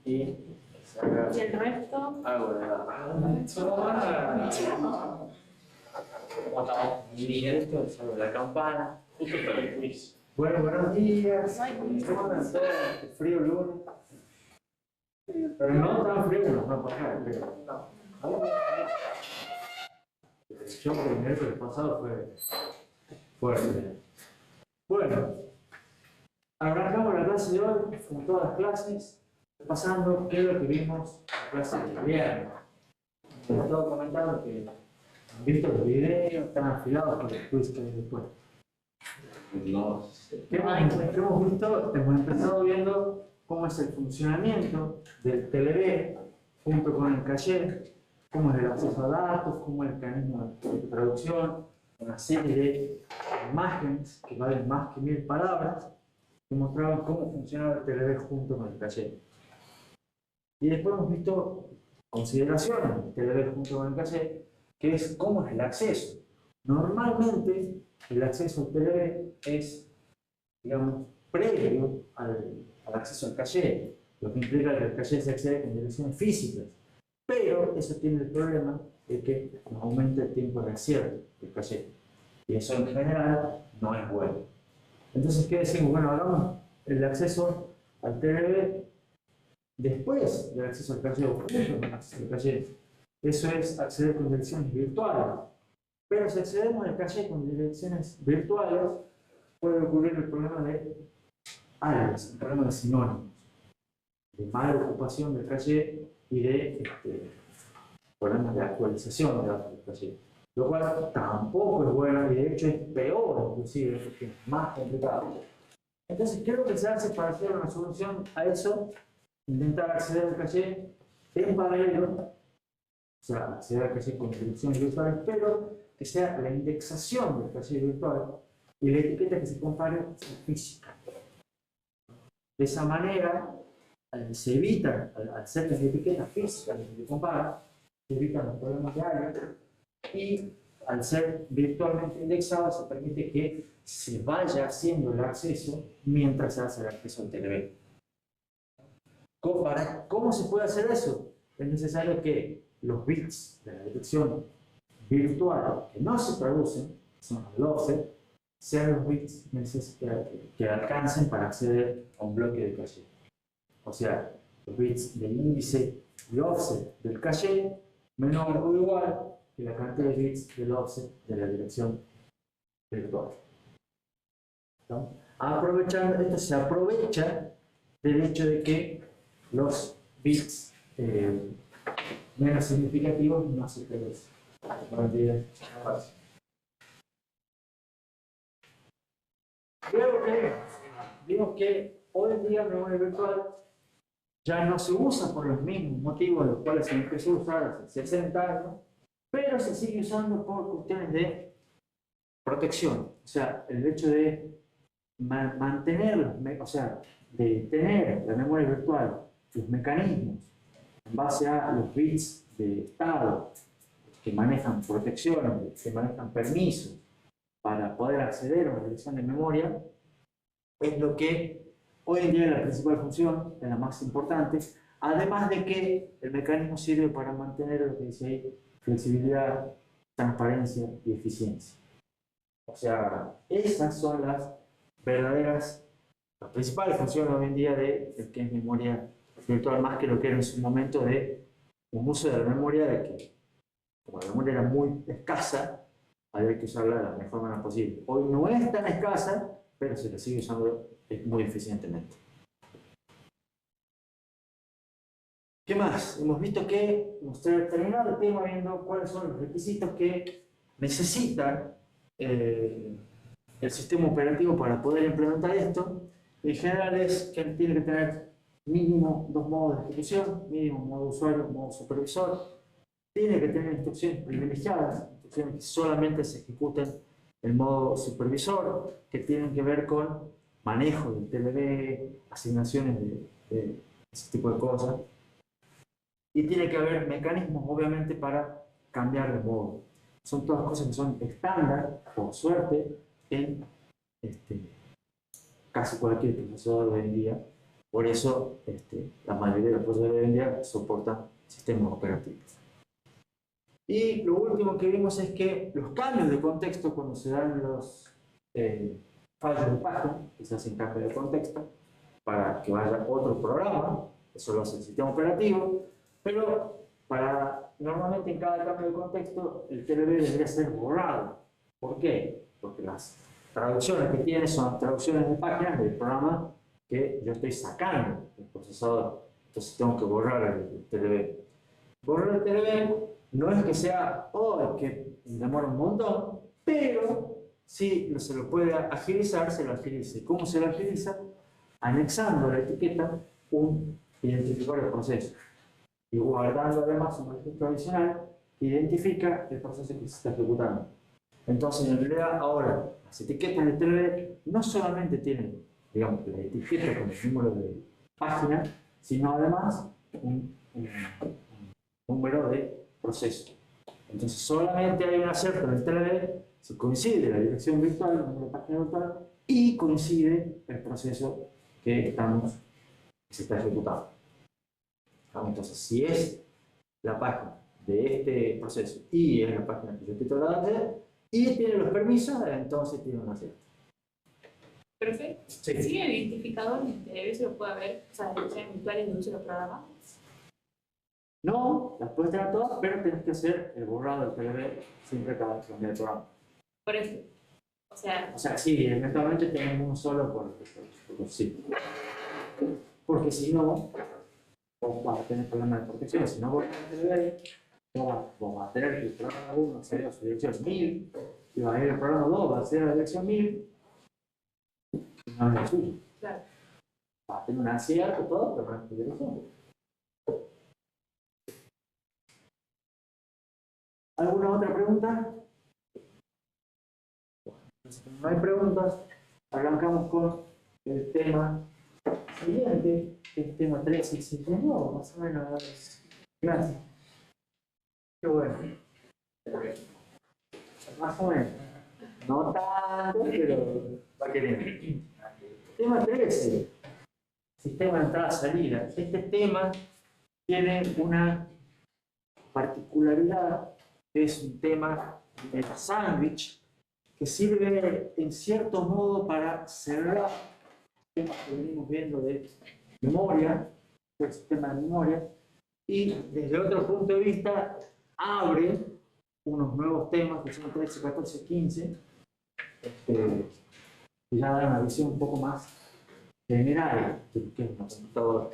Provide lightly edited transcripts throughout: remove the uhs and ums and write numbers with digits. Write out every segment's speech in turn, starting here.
y saca ¿Y el resto? algo de la... ¿Cómo estamos? Y esto es algo de la campana. Justo para el quiz. Bueno, buenos días. ¿Cómo andan todos? Frío lunes. Pero no tan frío, no pasa frío. El shock del miércoles pasado fue fuerte. Bueno, arrancamos la clase de hoy, con todas las clases, pasando qué es lo que vimos en la clase de viernes. Les estaba comentando que han visto los videos, están afilados con el quiz que hay después. No. ¿Qué hemos visto? Hemos empezado viendo cómo es el funcionamiento del TLB junto con el caché, cómo es el acceso a datos, cómo es el mecanismo de traducción, una serie de imágenes que valen más que 1000 palabras, que mostraban cómo funcionaba el TLB junto con el caché. Y después hemos visto consideraciones del TLB junto con el caché, que es cómo es el acceso. Normalmente, el acceso al TLB es, digamos, previo al acceso al caché, lo que implica que el caché se accede con direcciones físicas. Pero eso tiene el problema de que nos aumenta el tiempo de acierto del caché. Y eso en general no es bueno. Entonces, ¿qué decimos? Bueno, hagamos el acceso al TLB después del acceso al caché o junto con el acceso al caché. Eso es acceder con direcciones virtuales. Pero si accedemos al caché con direcciones virtuales, puede ocurrir el problema de alias, el problema de sinónimos, de mala ocupación del caché y de problemas de actualización de datos del caché. Lo cual tampoco es bueno y de hecho es peor, inclusive, porque es más complicado. Entonces, ¿qué es lo que se hace para hacer una solución a eso? Intentar acceder al caché en paralelo, o sea, acceder al caché con direcciones virtuales, pero que sea la indexación del caché virtual y la etiqueta que se compare sea física. De esa manera, se evitan, al ser las etiquetas físicas que se comparan, se evitan los problemas de área y al ser virtualmente indexado se permite que se vaya haciendo el acceso mientras se hace el acceso al TLB. ¿Cómo se puede hacer eso? Es necesario que los bits de la dirección virtual que no se traducen, son los 12, sean los bits que alcancen para acceder a un bloque de caché. O sea, los bits del índice y offset del caché menor o igual que la cantidad de bits del offset de la dirección virtual. ¿No? Aprovechando, esto se aprovecha del hecho de que los bits menos significativos no se traducen. Luego que vimos que hoy en día la memoria virtual ya no se usa por los mismos motivos de los cuales se empezó a usar hace 60 años, pero se sigue usando por cuestiones de protección. O sea, el hecho de mantener, o sea, de tener la memoria virtual, los mecanismos en base a los bits de estado que manejan protecciones, que manejan permisos para poder acceder a una dirección de memoria, es lo que hoy en día es la principal función, es la más importante, además de que el mecanismo sirve para mantener lo que dice ahí, flexibilidad, transparencia y eficiencia. O sea, esas son las verdaderas, las principales funciones hoy en día de el que es memoria virtual, más que lo que era en su momento de un uso de la memoria, de que como la memoria era muy escasa, había que usarla de la mejor manera posible. Hoy no es tan escasa, pero se la sigue usando muy eficientemente. ¿Qué más? Hemos visto que, hemos terminado el tema viendo cuáles son los requisitos que necesita el sistema operativo para poder implementar esto. En general es que tiene que tener mínimo 2 modos de ejecución, mínimo modo usuario, modo supervisor. Tiene que tener instrucciones privilegiadas, instrucciones que solamente se ejecuten en modo supervisor, que tienen que ver con manejo del TLB, asignaciones de ese tipo de cosas. Y tiene que haber mecanismos, obviamente, para cambiar de modo. Son todas cosas que son estándar, por suerte, en casi cualquier procesador hoy en día. Por eso la mayoría de los procesadores de hoy en día soportan sistemas operativos. Y lo último que vimos es que los cambios de contexto, cuando se dan los fallos de página, que se hacen cambios de contexto para que vaya otro programa, eso lo hace el sistema operativo, pero normalmente en cada cambio de contexto el TLB debería ser borrado. ¿Por qué? Porque las traducciones que tiene son traducciones de páginas del programa que yo estoy sacando del procesador. Entonces tengo que borrar el TLB. Borrar el TLB no es que sea, es que demora un montón, pero si se lo puede agilizar, se lo agiliza. ¿Y cómo se lo agiliza? Anexando a la etiqueta un identificador de proceso y guardando además un registro adicional que identifica el proceso que se está ejecutando. Entonces, en realidad, ahora, las etiquetas de TLB no solamente tienen, digamos, la etiqueta con el número de página, sino además un número de proceso. Entonces, solamente hay un acerto en el TLB si coincide la dirección virtual, el número de página virtual, y coincide el proceso que se está ejecutando. Entonces, si es la página de este proceso y es la página que yo estoy tratando de hacer, y tiene los permisos, entonces tiene un acierto. Perfecto. Sí. ¿Sí el identificador en TLB se lo puede ver, o sea, las direcciones virtuales de un solo programa? No, las puedes tener todas, pero tienes que hacer el borrado del TLB siempre cada vez que cambie de programa. Por eso. O sea, Sí, eventualmente tenemos uno solo por sí. Porque si no, vos vas a tener problemas de protección. Si no borras el TLB, vos vas a tener que el programa 1 acceder a su dirección 1000, y va a ir el programa 2 va a acceder a la dirección 1000, y no es la suya. claro. Vas a tener un acierto todo, pero no es tu dirección. ¿Alguna otra pregunta? No hay preguntas. Arrancamos con el tema siguiente, que es el tema 3 y 7. No, más o menos. Gracias. Qué bueno. Más o menos. No tanto, pero va queriendo. Tema 13. Sistema de entrada-salida. Este tema tiene una particularidad, que es un tema de sándwich, que sirve en cierto modo para cerrar temas que venimos viendo de memoria, el sistema de memoria, y desde otro punto de vista abre unos nuevos temas que son 13, 14, 15, que ya dan una visión un poco más general de lo que es una computadora.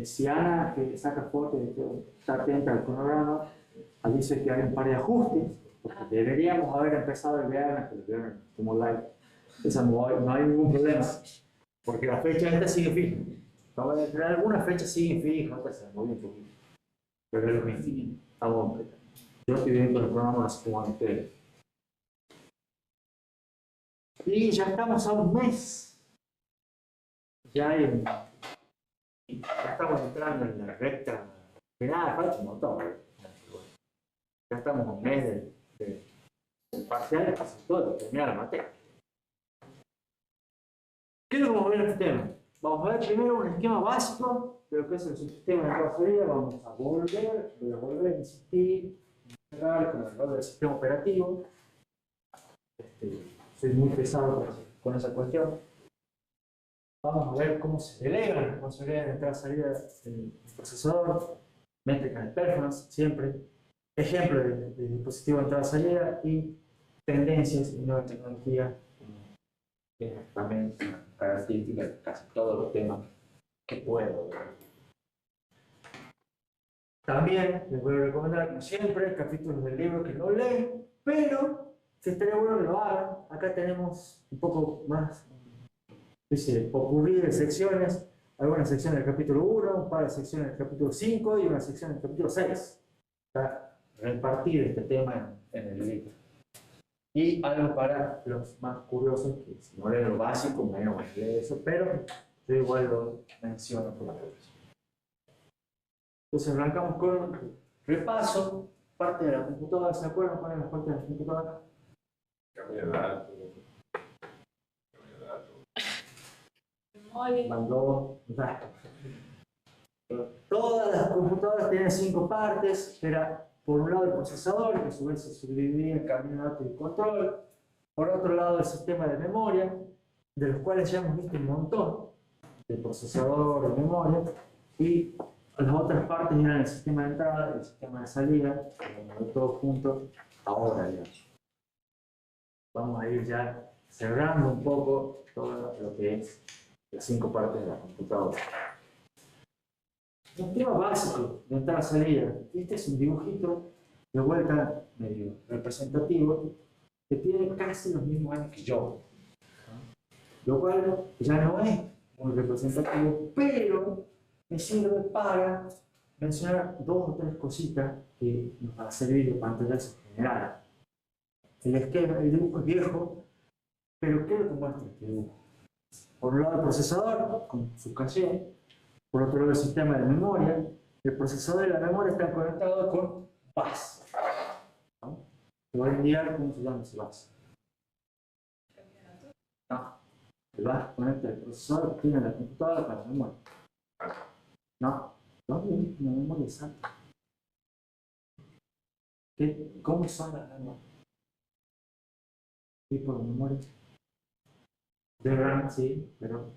Si Ana, que saca fotos y está atenta al cronograma, dice que hay un par de ajustes, porque deberíamos haber empezado el viernes, pero el viernes como live. Esa no hay ningún problema, porque la fecha esta sigue fija. Algunas fechas siguen fijas, otras se mueven un poquito. Pero es lo mismo. Yo estoy viendo el programa así como ustedes. Y ya estamos a un mes. Ya estamos entrando en la recta final, falta un montón. Ya estamos a un mes del parcial, casi todo, terminar la materia. ¿Qué es lo que vamos a ver en este tema? Vamos a ver primero un esquema básico de lo que es el subsistema de entrada-salida. Vamos a volver a insistir, con el rol del sistema operativo. Soy muy pesado con esa cuestión. Vamos a ver cómo se delegan las responsabilidades de entrada-salida del procesador, métricas de performance, siempre, ejemplo de dispositivo de entrada-salida y tendencias y nueva tecnología, que es también una característica de casi todos los temas que puedo ver. También les voy a recomendar, como siempre, capítulos del libro que no leen, pero que estaría bueno que lo hagan. Acá tenemos un poco más, dice, ocurrir de secciones, algunas secciones del capítulo 1, un par de secciones del capítulo 5 y una sección del capítulo 6. Para repartir este tema en el libro. Y algo para los más curiosos, que si no leen lo básico, menos leen eso, pero yo igual lo menciono por la vez. Entonces arrancamos con repaso, parte de la computadora. ¿Se acuerdan cuál es la parte de la computadora? Cambio de datos. Oli. Mandó. Todas las computadoras tienen 5 partes. Era por un lado el procesador, que a su vez se subdividía en camino de datos y control. Por otro lado el sistema de memoria, de los cuales ya hemos visto un montón, de procesador, de memoria, y las otras partes eran el sistema de entrada y el sistema de salida, todos juntos ahora ya. Vamos a ir ya cerrando un poco todo lo que es las 5 partes de la computadora. Un tema básico de entrada-salida. Este es un dibujito de vuelta medio representativo que tiene casi los mismos años que yo. Lo cual ya no es muy representativo, pero me sirve para mencionar 2 o 3 cositas que nos van a servir de pantallazo general. El esquema, el dibujo es viejo, pero ¿qué es lo que muestra este dibujo? Por un lado el procesador, con su caché, por otro lado el sistema de memoria. El procesador y la memoria están conectados con bus. ¿No? Te voy a enviar cómo se llama ese bus. No. El bus conecta el procesador que tiene la computadora con la memoria. No. ¿Dónde viste la memoria exacta? ¿Cómo son las memorias? ¿Tipo de memoria? De RAM, sí, pero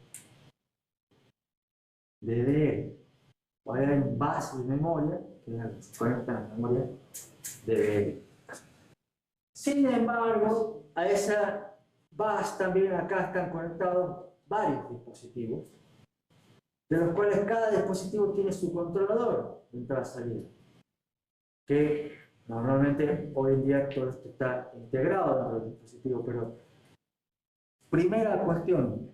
DDR. Hay un bus de memoria que se conecta a la memoria DDR. Sin embargo, a esa bus también acá están conectados varios dispositivos, de los cuales cada dispositivo tiene su controlador de entrada-salida, que normalmente hoy en día todo esto está integrado dentro del dispositivo, pero primera cuestión,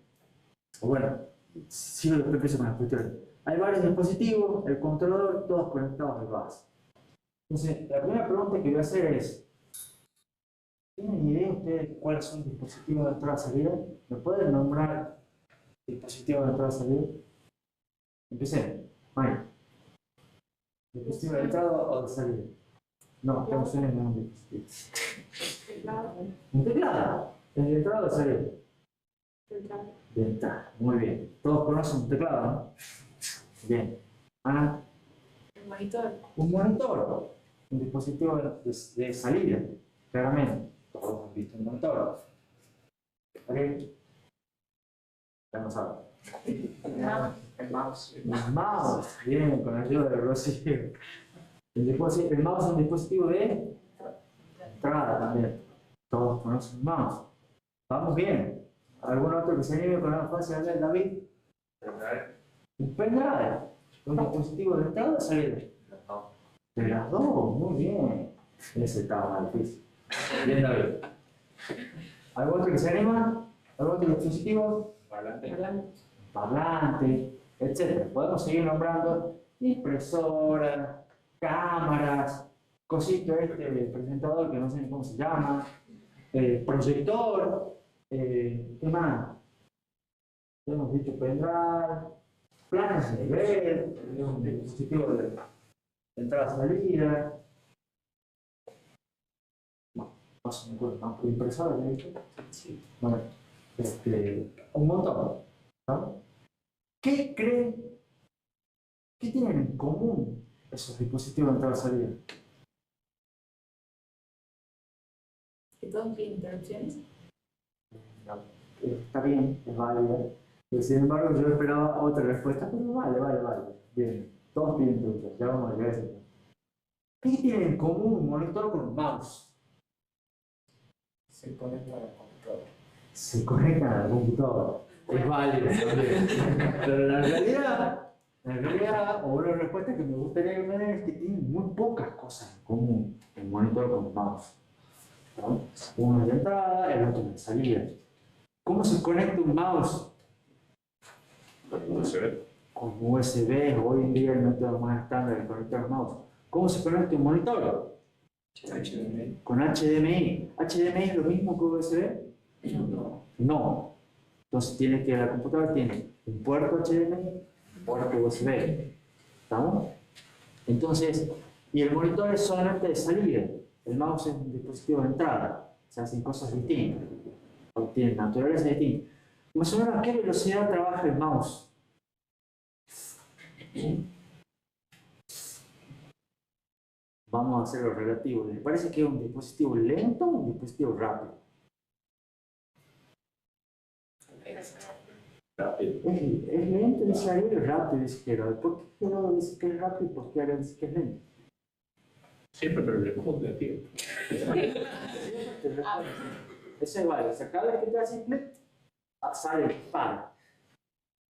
bueno, si lo empiezo con las cuestiones. Hay varios dispositivos, el controlador, todos conectados al bus. Entonces, la primera pregunta que voy a hacer es, ¿tienen idea ustedes cuáles son los dispositivos de entrada-salida? ¿Me pueden nombrar dispositivos de entrada-salida? Empecé. Mike. ¿Dispositivo de entrada o de salida? No, estamos en un dispositivo. ¿Un teclado? ¿Es de entrada o de salida? De entrada. Muy bien. Todos conocen un teclado, ¿no? Bien. Ana. El monitor. Un monitor. Un dispositivo de salida. Claramente. Todos han visto un monitor. ¿Ok? Ya no saben. El mouse. El mouse. Bien, con la ayuda de Rocío. El mouse es un dispositivo de entrada también. Todos conocen el mouse. Vamos bien. ¿Algún otro que se anime con la fase de David? Un pendrive. Un dispositivo de entrada o salida. De las dos, muy bien. Ese estaba más difícil. Bien, David. ¿Algún otro que se anima? ¿Algún otro dispositivo? Parlante, etc. Podemos seguir nombrando impresoras, cámaras, cosito presentador que no sé ni cómo se llama, proyector, ¿qué más? Hemos dicho pendrive, placas de red, un dispositivo de entrada-salida. No se me acuerdo, ¿no? ¿Impresora le he dicho? Sí. Bueno, un montón, ¿no? ¿Qué creen? ¿Qué tienen en común esos dispositivos de entrada-salida? ¿Que todos tienen interrupciones? Está bien, es válido. Sin embargo, yo esperaba otra respuesta, pero vale. Bien, todos tienen interrupciones, ya vamos a llegar a ese punto. ¿Qué tienen en común un monitor con un mouse? Se conecta a la computadora. Se conectan al computador. Es válido también. Pero la realidad, o una respuesta que me gustaría que me den es que tienen muy pocas cosas en común el monitor con el mouse, ¿no? Uno es de entrada, el otro es de salida. ¿Cómo se conecta un mouse? Con USB. Con USB, hoy en día el método más estándar de conectar mouse. ¿Cómo se conecta un monitor? HDMI. Con HDMI. ¿HDMI es lo mismo que USB? No. No. Entonces tiene que, la computadora tiene un puerto HDMI, un puerto USB. ¿Estamos? Entonces, y el monitor es solamente de salida. El mouse es un dispositivo de entrada. Se hacen cosas distintas. Tienen naturaleza distinta. Más o menos a qué velocidad trabaja el mouse. Vamos a hacerlo relativo. ¿Les parece que es un dispositivo lento o un dispositivo rápido? Rápido. Es lento, dice Ariel, rápido, dice Gerardo. ¿Por qué Gerardo dice que es rápido y por qué Ariel dice que es lento? Siempre, pero le responde a tiempo. Te respondo. Ese vale, o sea, cada vez que te haces clic, sale el disparo.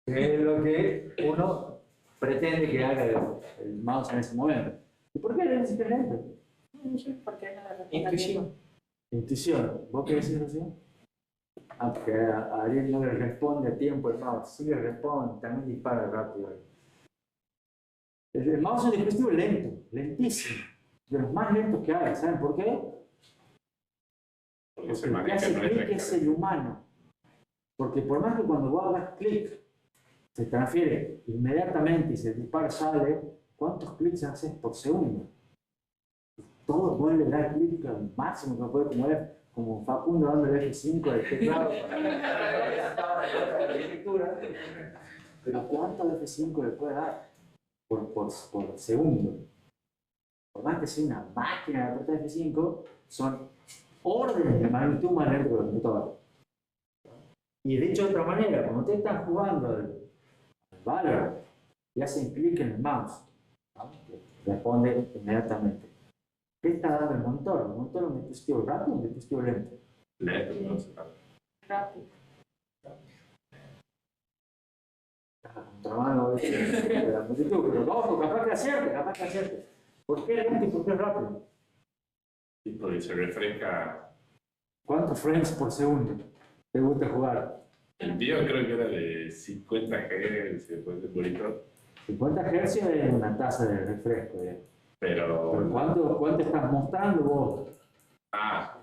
Que es lo que uno pretende que haga el mouse en ese momento. ¿Y por qué Ariel dice que es lento? No sé por qué no le respondo. Intuición. Intuición. ¿Vos qué decís, Rocío? Ah, porque a Ariel no le responde a tiempo el mouse. Sí le responde, también dispara rápido. El mouse es un dispositivo lento, lentísimo. De los más lentos que hay. ¿Saben por qué? Porque se Porque el que maneja hace no clic es el humano. Porque por más que cuando vos hagas clic, se transfiere inmediatamente y si el disparo sale, ¿cuántos clics haces por segundo? Todo vuelve a dar clic al máximo que puede mover, como Facundo dándole F5 al teclado para la escritura. Pero ¿cuántos F5 le puede dar por segundo? Por más que sea una máquina de apretar F5, son órdenes de magnitud más lento que la computadora. Y dicho de otra manera, cuando ustedes están jugando al Valorant y hacen clic en el mouse, ¿no? Responde inmediatamente. ¿Qué está dando el monitor? ¿El monitor es un dispositivo rápido o un dispositivo lento? lento, no se sabe. Rápido. Contramano de la multitud, pero ojo, capaz que acierte, capaz que acierte. ¿Por qué lento y por qué rápido? Y porque se refresca. ¿Cuántos frames por segundo te gusta jugar? El mío creo que era de 50 Hz, después del monitor. 50 Hz es una tasa de refresco. Pero Pero. ¿cuánto estás mostrando vos? Ah,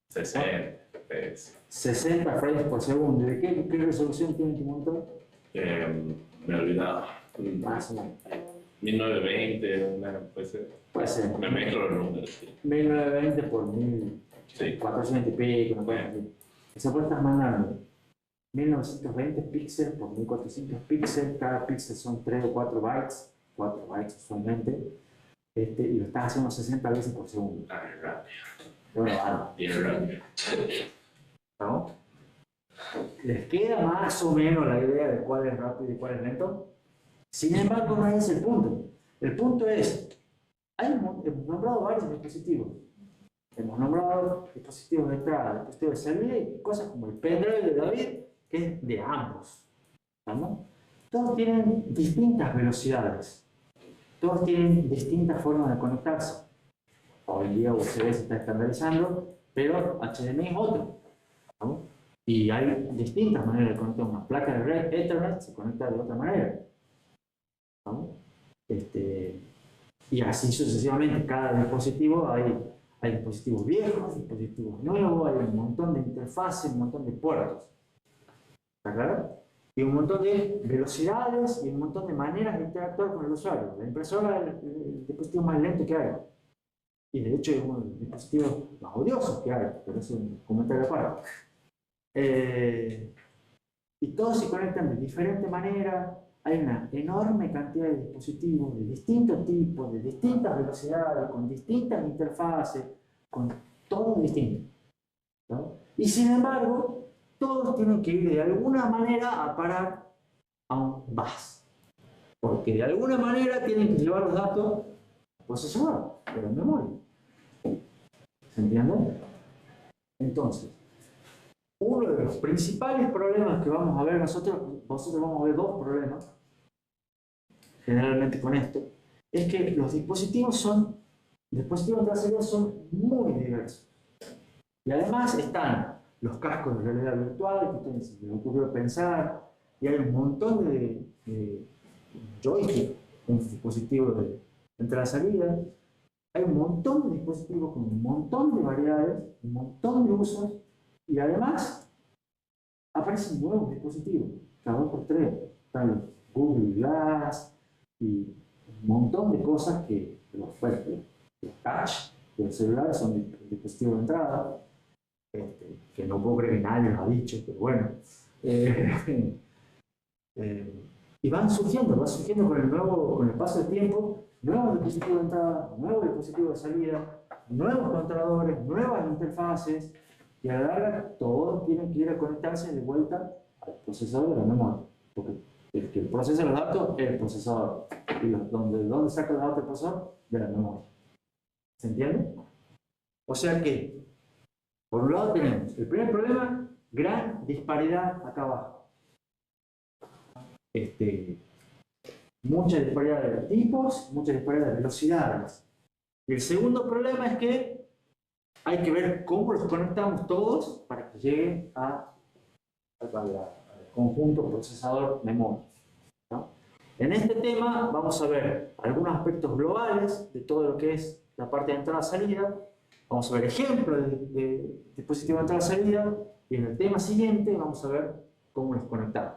60 FPS. 60 frames por segundo. ¿De qué resolución tiene tu monitor? Me he olvidado. Más o menos. 1920, puede ser. Puede ser. Me mezclo los números. Sí. 1920 por Sí. 1400 y pico, una cosa así. Se puede estar mandando 1920 píxeles por 1400 píxeles. Cada píxel son 3 o 4 bytes. 4 bytes usualmente. Y lo estás haciendo 60 veces por segundo. Ah, es rápido. Bueno, vale. Bien rápido. ¿No? ¿Les queda más o menos la idea de cuál es rápido y cuál es lento? Sin embargo, no es el punto. El punto es, hemos nombrado varios dispositivos. Hemos nombrado dispositivos de entrada, dispositivos de salida y cosas como el pendrive de David, que es de ambos. ¿No? Todos tienen distintas velocidades. Todos tienen distintas formas de conectarse. Hoy en día USB se está estandarizando, pero HDMI es otro. ¿No? Y hay distintas maneras de conectar. Una placa de red Ethernet se conecta de otra manera. ¿No? Y así sucesivamente. Cada dispositivo hay dispositivos viejos, dispositivos nuevos, hay un montón de interfaces, un montón de puertos. ¿Está claro? Y un montón de velocidades y un montón de maneras de interactuar con el usuario. La impresora es el dispositivo más lento que hay. Y de hecho es uno de los dispositivos más odiosos que hay, pero eso es un comentario aparte. Y todos se conectan de diferente manera. Hay una enorme cantidad de dispositivos de distintos tipos, de distintas velocidades, con distintas interfaces, con todo distinto. ¿No? Y sin embargo, todos tienen que ir de alguna manera a parar a un bus. Porque de alguna manera tienen que llevar los datos al procesador, de la memoria. ¿Se entiende? Entonces, uno de los principales problemas que vamos a ver nosotros vamos a ver dos problemas, generalmente con esto, es que los dispositivos traseros son muy diversos. Y además están los cascos de realidad virtual, que a ustedes se les ocurrió pensar, y hay un montón de joystick en sus dispositivos de entrada-salida. Hay un montón de dispositivos con un montón de variedades, un montón de usos, y además aparecen nuevos dispositivos, cada 2 por 3. Están los Google Glass y un montón de cosas que los touch de los celulares son dispositivos de entrada, que no puedo creer que nadie lo ha dicho, pero bueno. Eh, y va surgiendo con el paso del tiempo, nuevos dispositivos de entrada, nuevos dispositivos de salida, nuevos controladores, nuevas interfaces, y a la larga todos tienen que ir a conectarse de vuelta al procesador de la memoria. Porque el que procesa los datos es el procesador. Y ¿dónde saca los datos el procesador? De la memoria. ¿Se entiende? O sea que, por un lado tenemos el primer problema, gran disparidad acá abajo. Mucha disparidad de tipos, mucha disparidad de velocidades. Y el segundo problema es que hay que ver cómo los conectamos todos para que lleguen al conjunto procesador-memoria, ¿no? En este tema vamos a ver algunos aspectos globales de todo lo que es la parte de entrada-salida. Vamos a ver ejemplos de dispositivos de entrada-salida. Y en el tema siguiente vamos a ver cómo los conectamos.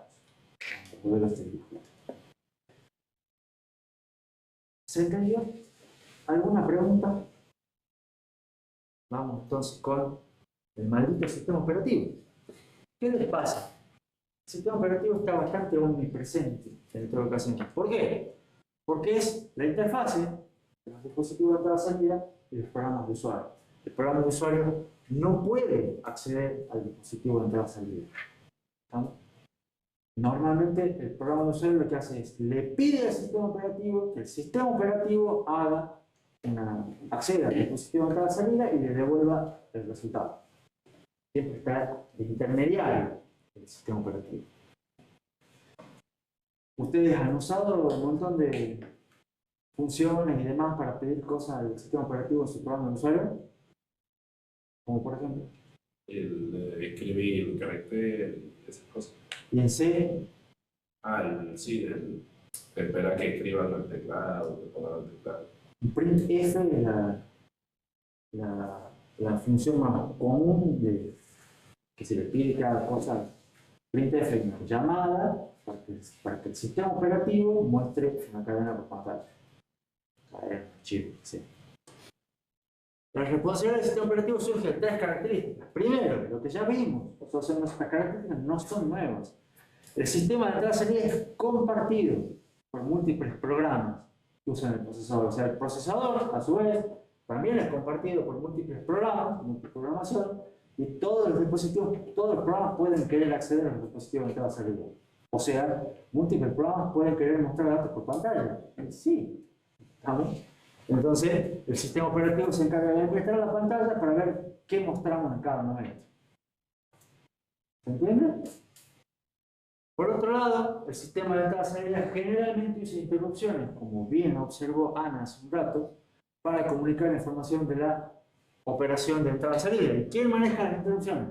¿Se entendió? ¿Alguna pregunta? Vamos entonces con el maldito sistema operativo. ¿Qué les pasa? El sistema operativo está bastante omnipresente dentro de lo que hacemos. ¿Por qué? Porque es la interfase de los dispositivos de entrada-salida y los programas de usuario. El programa de usuario no puede acceder al dispositivo de entrada-salida. ¿No? Normalmente el programa de usuario lo que hace es le pide al sistema operativo que el sistema operativo acceda al dispositivo de entrada-salida y le devuelva el resultado. Siempre está de intermediario el sistema operativo. Ustedes han usado un montón de funciones y demás para pedir cosas del sistema operativo en su programa de usuario, como por ejemplo escribir el carácter, esas cosas. y en C. Sí, esperar que escriban el teclado, que pongan el teclado. Printf es la función más común que se le pide cada cosa. Printf es una llamada para que el sistema operativo muestre una cadena por pantalla. Archivo, sí. La responsabilidad del sistema operativo surge de tres características. Primero, lo que ya vimos, estas características no son nuevas. El sistema de entrada-salida es compartido por múltiples programas que usan el procesador. O sea, el procesador, a su vez, también es compartido por múltiples programas, multiprogramación, y todos los dispositivos, todos los programas pueden querer acceder a los dispositivos de entrada-salida. O sea, múltiples programas pueden querer mostrar datos por pantalla. Sí. ¿Estamos? Entonces, el sistema operativo se encarga de mostrar la pantalla para ver qué mostramos en cada momento. ¿Se entiende? Por otro lado, el sistema de entrada-salida generalmente usa interrupciones, como bien observó Ana hace un rato, para comunicar la información de la operación de entrada-salida. ¿Y quién maneja las interrupciones?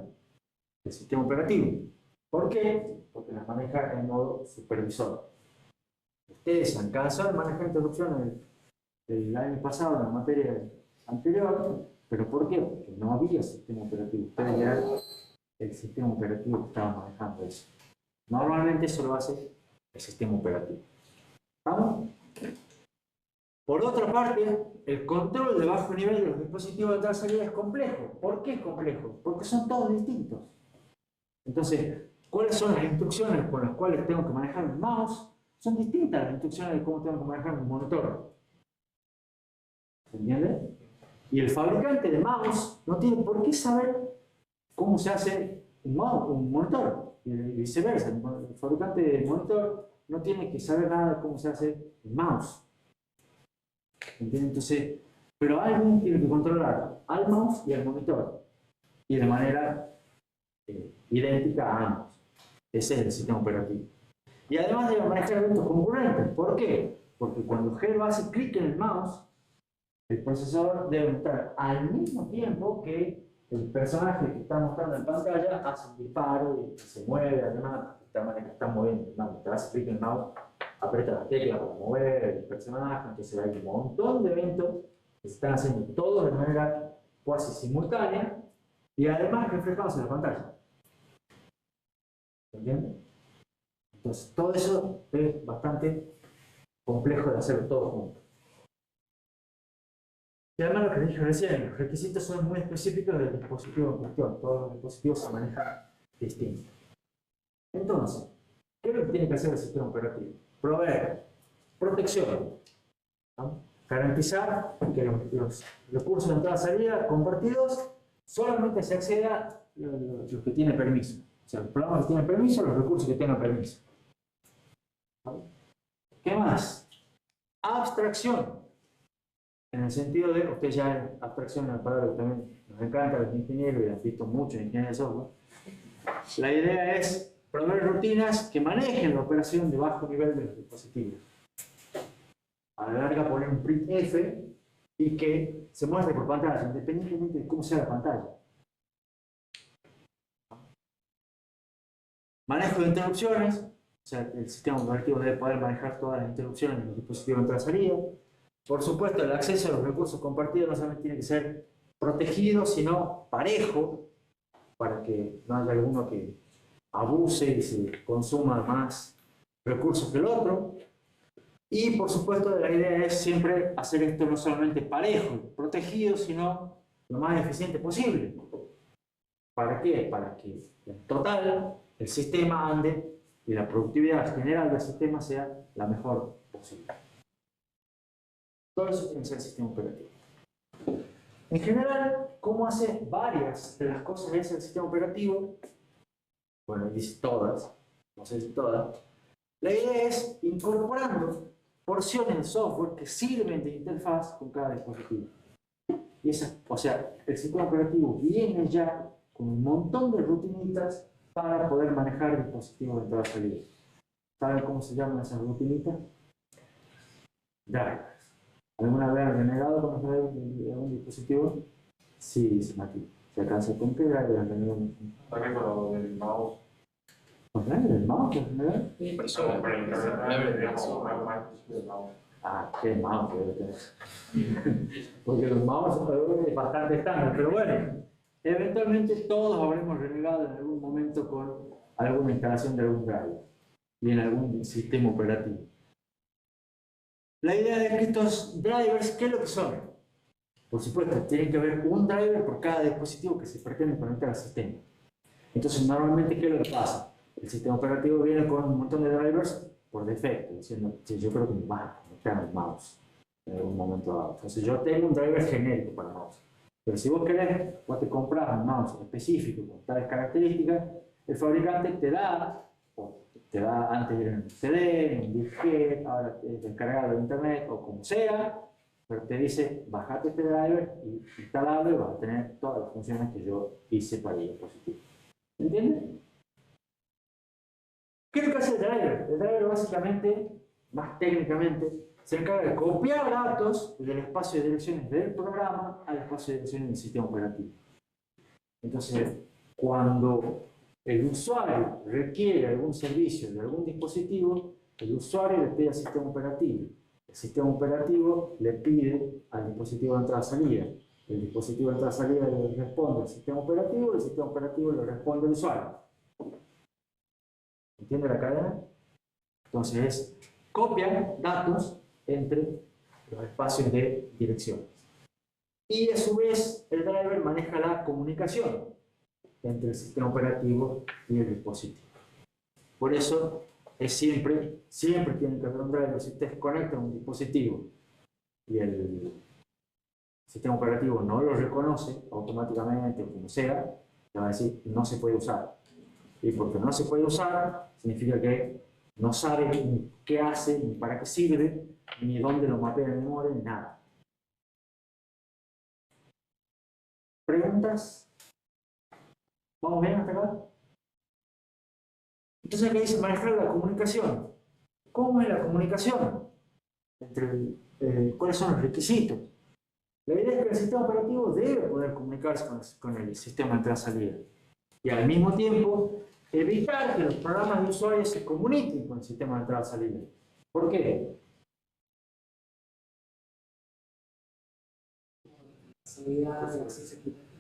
El sistema operativo. ¿Por qué? Porque las maneja en modo supervisor. Ustedes se han cansado de manejar interrupciones el año pasado en la materia anterior, ¿pero por qué? Porque no había sistema operativo. Ustedes ya el sistema operativo que estaba manejando eso. Normalmente eso lo hace el sistema operativo. ¿Vamos? Por otra parte, el control de bajo nivel de los dispositivos de entrada-salida es complejo. ¿Por qué es complejo? Porque son todos distintos. Entonces, ¿cuáles son las instrucciones con las cuales tengo que manejar un mouse? Son distintas las instrucciones de cómo tengo que manejar un monitor. ¿Se entiende? Y el fabricante de mouse no tiene por qué saber cómo se hace un monitor. Y viceversa, el fabricante de monitor no tiene que saber nada de cómo se hace el mouse. ¿Se entiende? Entonces, pero alguien tiene que controlar al mouse y al monitor. Y de manera idéntica a ambos. Ese es el sistema operativo. Y además debe manejar eventos concurrentes. ¿Por qué? Porque cuando Gero hace clic en el mouse, el procesador debe entrar al mismo tiempo que el personaje que está mostrando en pantalla hace un disparo y se mueve, además, de esta manera que está moviendo el mouse. Te hace clic en el mouse, aprieta las teclas para mover el personaje, entonces hay un montón de eventos que se están haciendo todos de manera casi simultánea y además reflejados en la pantalla. ¿Se entiende? Entonces, todo eso es bastante complejo de hacerlo todo junto. Y además lo que dije recién, los requisitos son muy específicos del dispositivo en cuestión. Todos los dispositivos se manejan distintos. Entonces, ¿qué es lo que tiene que hacer el sistema operativo? Proveer protección, ¿no? Garantizar que los recursos de entrada y salida convertidos solamente se acceda a los que tienen permiso. O sea, los programas que tienen permiso, los recursos que tengan permiso. ¿Vale? ¿Qué más? Abstracción. En el sentido de, ustedes ya abstracción es una palabra que también nos encanta a los ingenieros y han visto mucho en ingeniería de software. La idea es proveer rutinas que manejen la operación de bajo nivel de los dispositivos. A la larga poner un printf y que se muestre por pantalla, independientemente de cómo sea la pantalla. Manejo de interrupciones, o sea, el sistema operativo debe poder manejar todas las interrupciones de los dispositivos de entrada y salida. Por supuesto, el acceso a los recursos compartidos no solamente tiene que ser protegido, sino parejo, para que no haya alguno que abuse y se consuma más recursos que el otro. Y por supuesto, la idea es siempre hacer esto no solamente parejo, protegido, sino lo más eficiente posible. ¿Para qué? Para que en total el sistema ande y la productividad general del sistema sea la mejor posible. Todo eso tiene que ser el sistema operativo. En general, ¿cómo hace varias de las cosas ese el sistema operativo? Bueno, dice todas, no sé si todas. La idea es incorporando porciones de software que sirven de interfaz con cada dispositivo. Y o sea, el sistema operativo viene ya con un montón de rutinitas para poder manejar dispositivos de entrada y salida. ¿Saben cómo se llaman esas rutinitas? Drivers. ¿Alguna vez han renegado con los drivers de algún dispositivo? Sí, dice Mati. ¿Se alcanza con qué driver han renegado? También con lo del mouse. ¿Con drivers del mouse han renegado? Sí, persona, pero el mouse. Ah, qué mouse debe tener. Porque los mouse son bastante estándar, pero bueno, eventualmente todos habremos renegado en algún momento con alguna instalación de algún driver y en algún sistema operativo. La idea es que estos drivers, ¿qué es lo que son? Por supuesto, tiene que haber un driver por cada dispositivo que se pretende conectar al sistema. Entonces, normalmente, ¿qué es lo que pasa? El sistema operativo viene con un montón de drivers por defecto, diciendo, sí, yo creo que me va a conectar al mouse en algún momento dado. Entonces, yo tengo un driver genérico para mouse. Pero si vos querés, vos te compras un mouse específico con tales características, el fabricante te da antes era en un CD, en un disquete, ahora descargado de internet o como sea, pero te dice, bajate este driver y instalalo y vas a tener todas las funciones que yo hice para el dispositivo. ¿Entiendes? ¿Qué es lo que hace el driver? El driver básicamente, más técnicamente, se encarga de copiar datos del espacio de direcciones del programa al espacio de direcciones del sistema operativo. Entonces, cuando el usuario requiere algún servicio de algún dispositivo, el usuario le pide al sistema operativo. El sistema operativo le pide al dispositivo de entrada-salida. El dispositivo de entrada-salida le responde al sistema operativo, el sistema operativo le responde al usuario. ¿Entiende la cadena? Entonces es copiar datos entre los espacios de direcciones. Y a su vez el driver maneja la comunicación entre el sistema operativo y el dispositivo. Por eso es siempre tiene que haber un driver. Si ustedes conectan un dispositivo y el sistema operativo no lo reconoce automáticamente o como sea, le va a decir no se puede usar. Y porque no se puede usar, significa que no sabe ni qué hace, ni para qué sirve, ni dónde lo mapea en memoria, ni nada. ¿Preguntas? ¿Vamos bien hasta acá? Entonces aquí dice manejar la comunicación. ¿Cómo es la comunicación? ¿Cuáles son los requisitos? La idea es que el sistema operativo debe poder comunicarse con el sistema de entrada-salida. Y al mismo tiempo, evitar que los programas de usuario se comuniquen con el sistema de entrada-salida. ¿Por qué?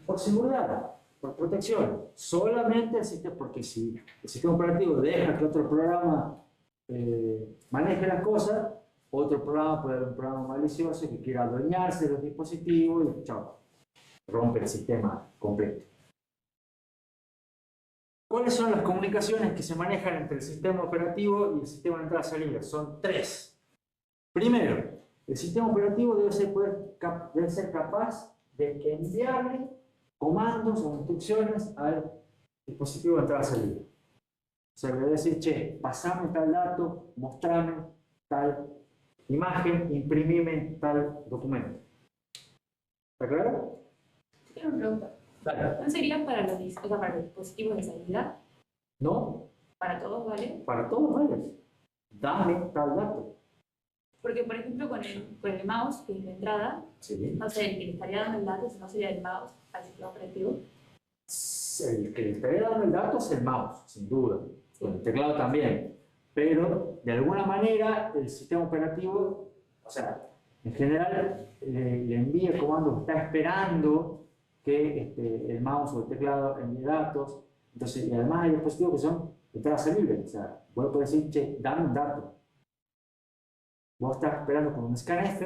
Por seguridad, por protección. Solamente el sistema, porque si el sistema operativo deja que otro programa maneje las cosas, otro programa puede haber un programa malicioso que quiera adueñarse de los dispositivos y chao, rompe el sistema completo. ¿Cuáles son las comunicaciones que se manejan entre el sistema operativo y el sistema de entrada-salida? Son tres. Primero, el sistema operativo debe ser capaz de enviarle comandos o instrucciones al dispositivo de entrada-salida. O sea, le debe decir, che, pasame tal dato, mostrame tal imagen, imprimime tal documento. ¿Está claro? Tengo una pregunta. Dale. ¿No sería para para los dispositivos de salida? ¿No? Para todos, ¿vale? Para todos vale. Dame tal dato. Porque, por ejemplo, con el mouse, que es la entrada, Sí. no sé, el que le estaría dando el dato, si no sería el mouse al sistema operativo. El que le estaría dando el dato es el mouse, sin duda. Sí. El teclado también. Pero, de alguna manera, el sistema operativo, o sea, en general, le envía el comando, está esperando que el mouse o el teclado envíe datos. Entonces, y además hay dispositivos que son entradas libres. O sea, vos podés decir, che, dame un dato. Vos estás esperando con un scanf,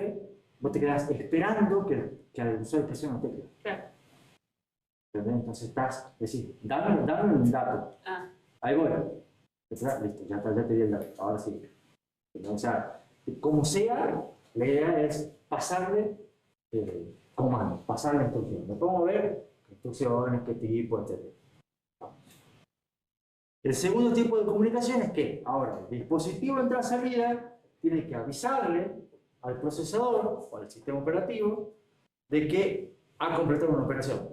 vos te quedás esperando que al usuario presione una tecla. Claro. ¿Entendés? Entonces decís, dame un dato. Ah, Ahí voy. Listo, ya te di el dato. Ahora sí. O sea, como sea, la idea es pasarle comandos, pasarle instrucciones. Me pongo a ver instrucciones, qué tipo, etc. El segundo tipo de comunicación es que ahora el dispositivo de entrada-salida tiene que avisarle al procesador o al sistema operativo de que ha completado una operación.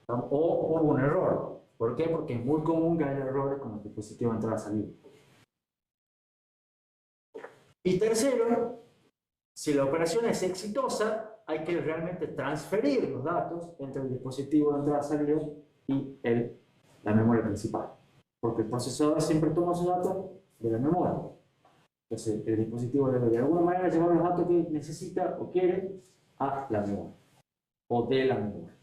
O hubo un error. ¿Por qué? Porque es muy común que haya errores con los dispositivos de entrada-salida. Y tercero, si la operación es exitosa, hay que realmente transferir los datos entre el dispositivo de entrada-salida y la memoria principal. Porque el procesador siempre toma sus datos de la memoria. Entonces, el dispositivo debe de alguna manera llevar los datos que necesita o quiere a la memoria. O de la memoria.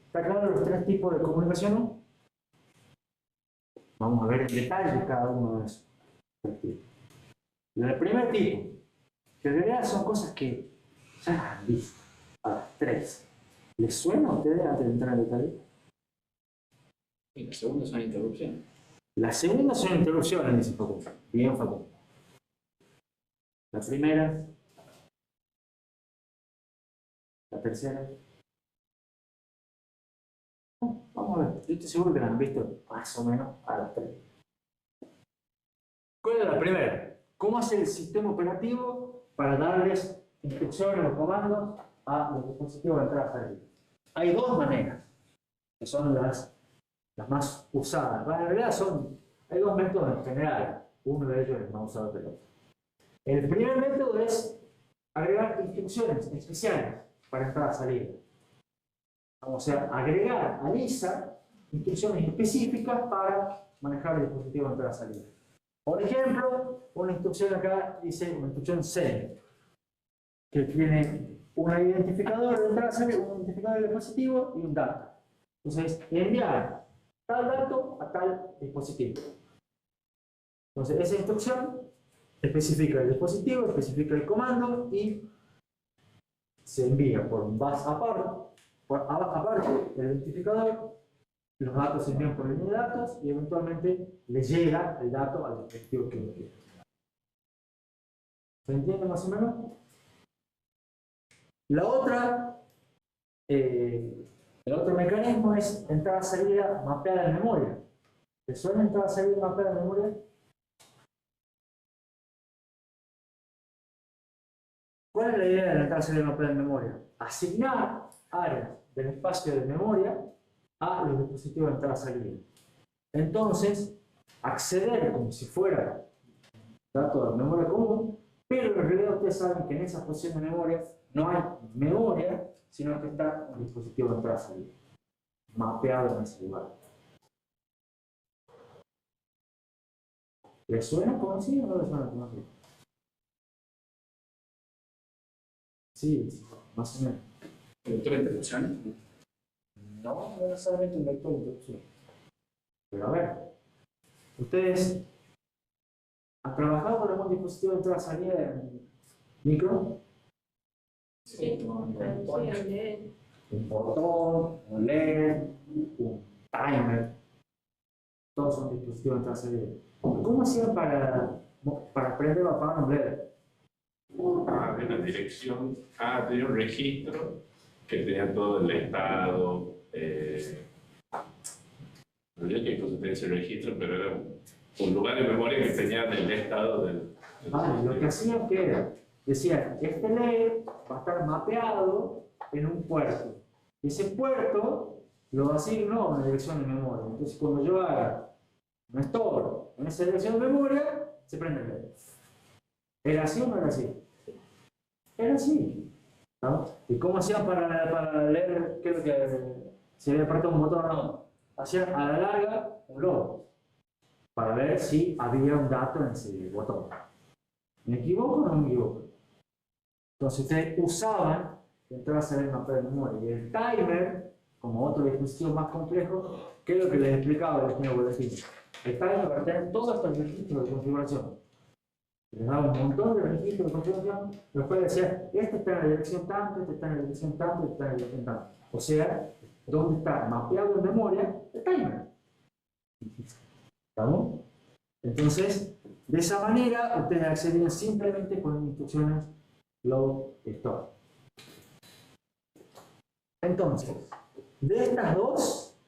¿Está claro los tres tipos de comunicación? Vamos a ver en detalle cada uno de esos tres tipos. El primer tipo, que en realidad son cosas que ya han visto. A las tres. ¿Les suena a ustedes antes de entrar en detalle? Y la segunda son interrupciones. La segunda son interrupciones, dice Facundo. Bien, Facundo. La primera. La tercera. Vamos a ver. Yo estoy seguro que la han visto más o menos a las tres. ¿Cuál es la primera? ¿Cómo hace el sistema operativo para darles instrucciones o comandos a los dispositivos de entrada y salida? Hay dos maneras, que son las más usadas. Bueno, en realidad hay dos métodos en general. Uno de ellos es el más usado que el otro. El primer método es agregar instrucciones especiales para entrada y salida. O sea, agregar a LISA instrucciones específicas para manejar el dispositivo de entrada y salida. Por ejemplo, una instrucción acá dice una instrucción send, que tiene un identificador de entrada y salida, un identificador del dispositivo y un dato. Entonces, enviar tal dato a tal dispositivo. Entonces, esa instrucción especifica el dispositivo, especifica el comando y se envía por un bus aparte del identificador. Los datos se envían por línea de datos y eventualmente le llega el dato al dispositivo que uno quiere. ¿Se entiende más o menos? El otro mecanismo es entrada-salida mapeada en memoria. ¿Te suena entrada-salida mapeada en memoria? ¿Cuál es la idea de la entrada-salida mapeada en memoria? Asignar áreas del espacio de memoria a los dispositivos de entrada-salida. Entonces, acceder como si fuera datos de memoria común, pero en realidad ustedes saben que en esa posición de memoria no hay memoria, sino que está un dispositivo de entrada-salida, mapeado en ese lugar. ¿Les suena conocido o no les suena conocido? Sí, más o menos. ¿Vector de interrupciones? No necesariamente un vector de interrupción. Pero a ver, ¿ustedes han trabajado con algún dispositivo de entrada-salida en micro? sí, Un botón, un LED, un timer, todos son dispositivos de entrada salida. ¿Cómo hacían para prender o apagar un LED? De una dirección. Tenía un registro que tenía todo el estado. No sé qué cosa tenía ese registro, pero era un lugar de memoria que tenía del estado del. Lo que hacían que era, decían, este LED va a estar mapeado en un puerto. Y ese puerto lo asigno a una dirección de memoria. Entonces, cuando yo haga un store en esa dirección de memoria, se prende el LED. ¿Era así o no era así? Era así. ¿No? ¿Y cómo hacían para leer qué es lo que se había apretado un botón o no? Hacían a la larga un logo para ver si había un dato en ese botón. ¿Me equivoco o no me equivoco? Entonces ustedes usaban entraba a salir el mapa de memoria. Y el timer, como otro dispositivo más complejo, ¿qué es lo que les explicaba el ingeniero boletín? El timer va a tener todos estos registros de configuración. Les daba un montón de registros de configuración, los cuales decía, este está en la dirección tanto, este está en la dirección tanto, este está en la dirección tanto. O sea, ¿dónde está mapeado en memoria el timer? ¿Estamos? Entonces, de esa manera, ustedes accedían simplemente con instrucciones load store. Entonces, de estas dos,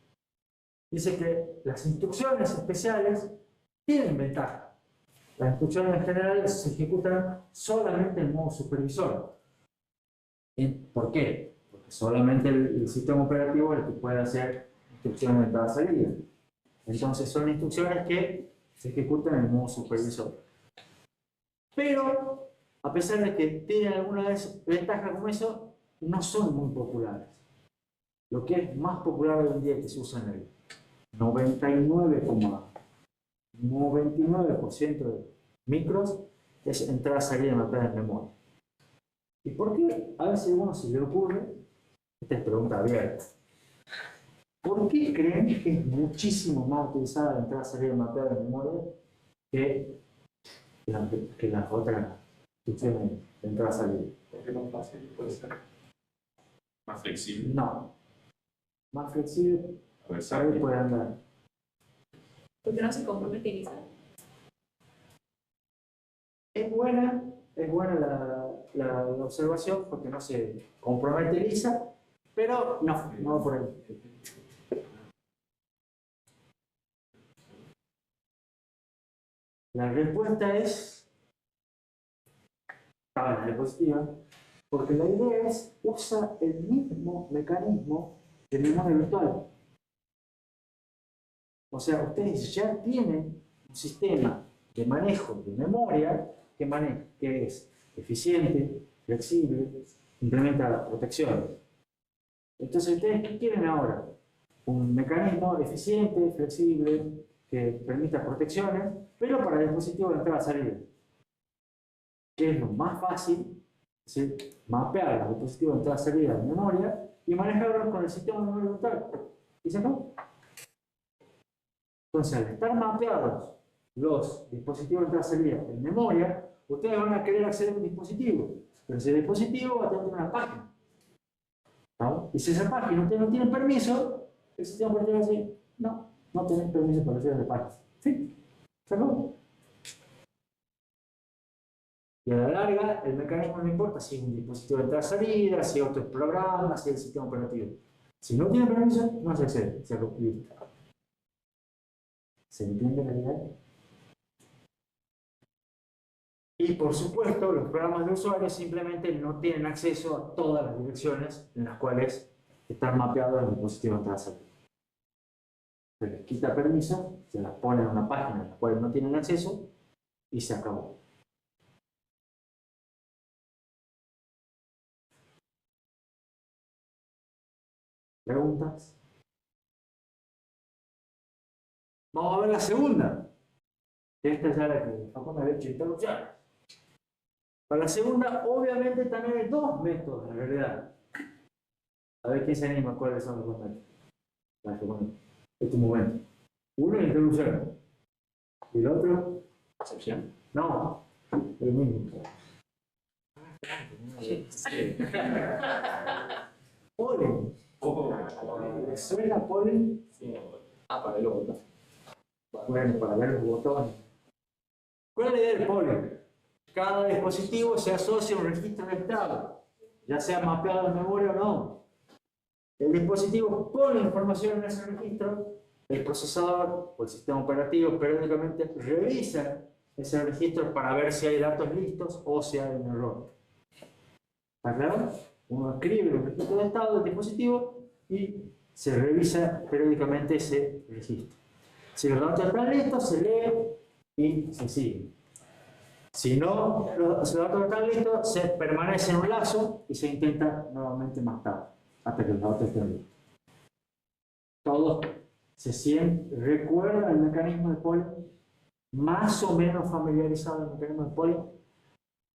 dice que las instrucciones especiales tienen ventaja. Las instrucciones en general se ejecutan solamente en modo supervisor. ¿Por qué? Porque solamente el sistema operativo es el que puede hacer instrucciones de entrada-salida. Entonces son instrucciones que se ejecutan en modo supervisor. Pero, a pesar de que tienen alguna ventaja como eso, no son muy populares. Lo que es más popular hoy en día que se usa en el 99,99% de micros es entrada-salida mapeada en memoria. ¿Y por qué? A veces a uno se le ocurre, esta es pregunta abierta, ¿por qué creen que es muchísimo más utilizada la entrada-salida mapeada en memoria que las otras instrucciones de entrada-salida? Porque más fácil puede ser. Más flexible. No. Más flexible, Versátil. puede andar. ¿Por qué no se comprometiza? Es buena la observación porque no se comprometeriza, pero no por ahí. La respuesta es en la diapositiva, porque la idea es usa el mismo mecanismo de memoria virtual. O sea, ustedes ya tienen un sistema de manejo de memoria que es eficiente, flexible, implementa protecciones. Entonces, ¿ustedes qué quieren ahora? Un mecanismo eficiente, flexible, que permita protecciones, pero para dispositivos de entrada-salida. Que es lo más fácil, ¿sí? Mapear los dispositivos de entrada-salida en memoria y manejarlos con el sistema de memoria virtual. ¿Y se acabó? Entonces, al estar mapeados los dispositivos de entrada-salida en memoria, ustedes van a querer acceder a un dispositivo, pero ese dispositivo va a tener una página. ¿No? Y si esa página ustedes no tienen permiso, el sistema operativo va a decir, no tienen permiso para acceder a la página. ¿Sí? ¿Se acabó? Y a la larga, el mecanismo no importa si es un dispositivo de entrada-salida, si es otro programa, si es el sistema operativo. Si no tiene permiso, no se accede. Se acabó. ¿Se entiende la idea? Y por supuesto, los programas de usuario simplemente no tienen acceso a todas las direcciones en las cuales están mapeados los dispositivos de entrada-salida. Se les quita permiso, se las pone en una página en la cual no tienen acceso y se acabó. ¿Preguntas? Vamos a ver la segunda. Esta es la que Facundo había hecho introducción. Para la segunda, obviamente también hay dos métodos en realidad. A ver quién se anima cuáles son los dos métodos. En tu momento. Uno es introducción. ¿Y el otro? Excepción. No, el mismo. Polen. ¿te suena polen? Sí. Ah, para el otro. Bueno, para ver los botones. ¿Cuál es la idea del polen? Cada dispositivo se asocia a un registro de estado, ya sea mapeado en memoria o no. El dispositivo pone información en ese registro, el procesador o el sistema operativo periódicamente revisa ese registro para ver si hay datos listos o si hay un error. ¿Está claro? Uno escribe un registro de estado del dispositivo y se revisa periódicamente ese registro. Si los datos están listos, se lee y se sigue. Si no, si los datos están listos, se permanece en un lazo y se intenta nuevamente más tarde, hasta que los datos estén listos. Todos recuerdan el mecanismo de polen, más o menos familiarizado el mecanismo de polen.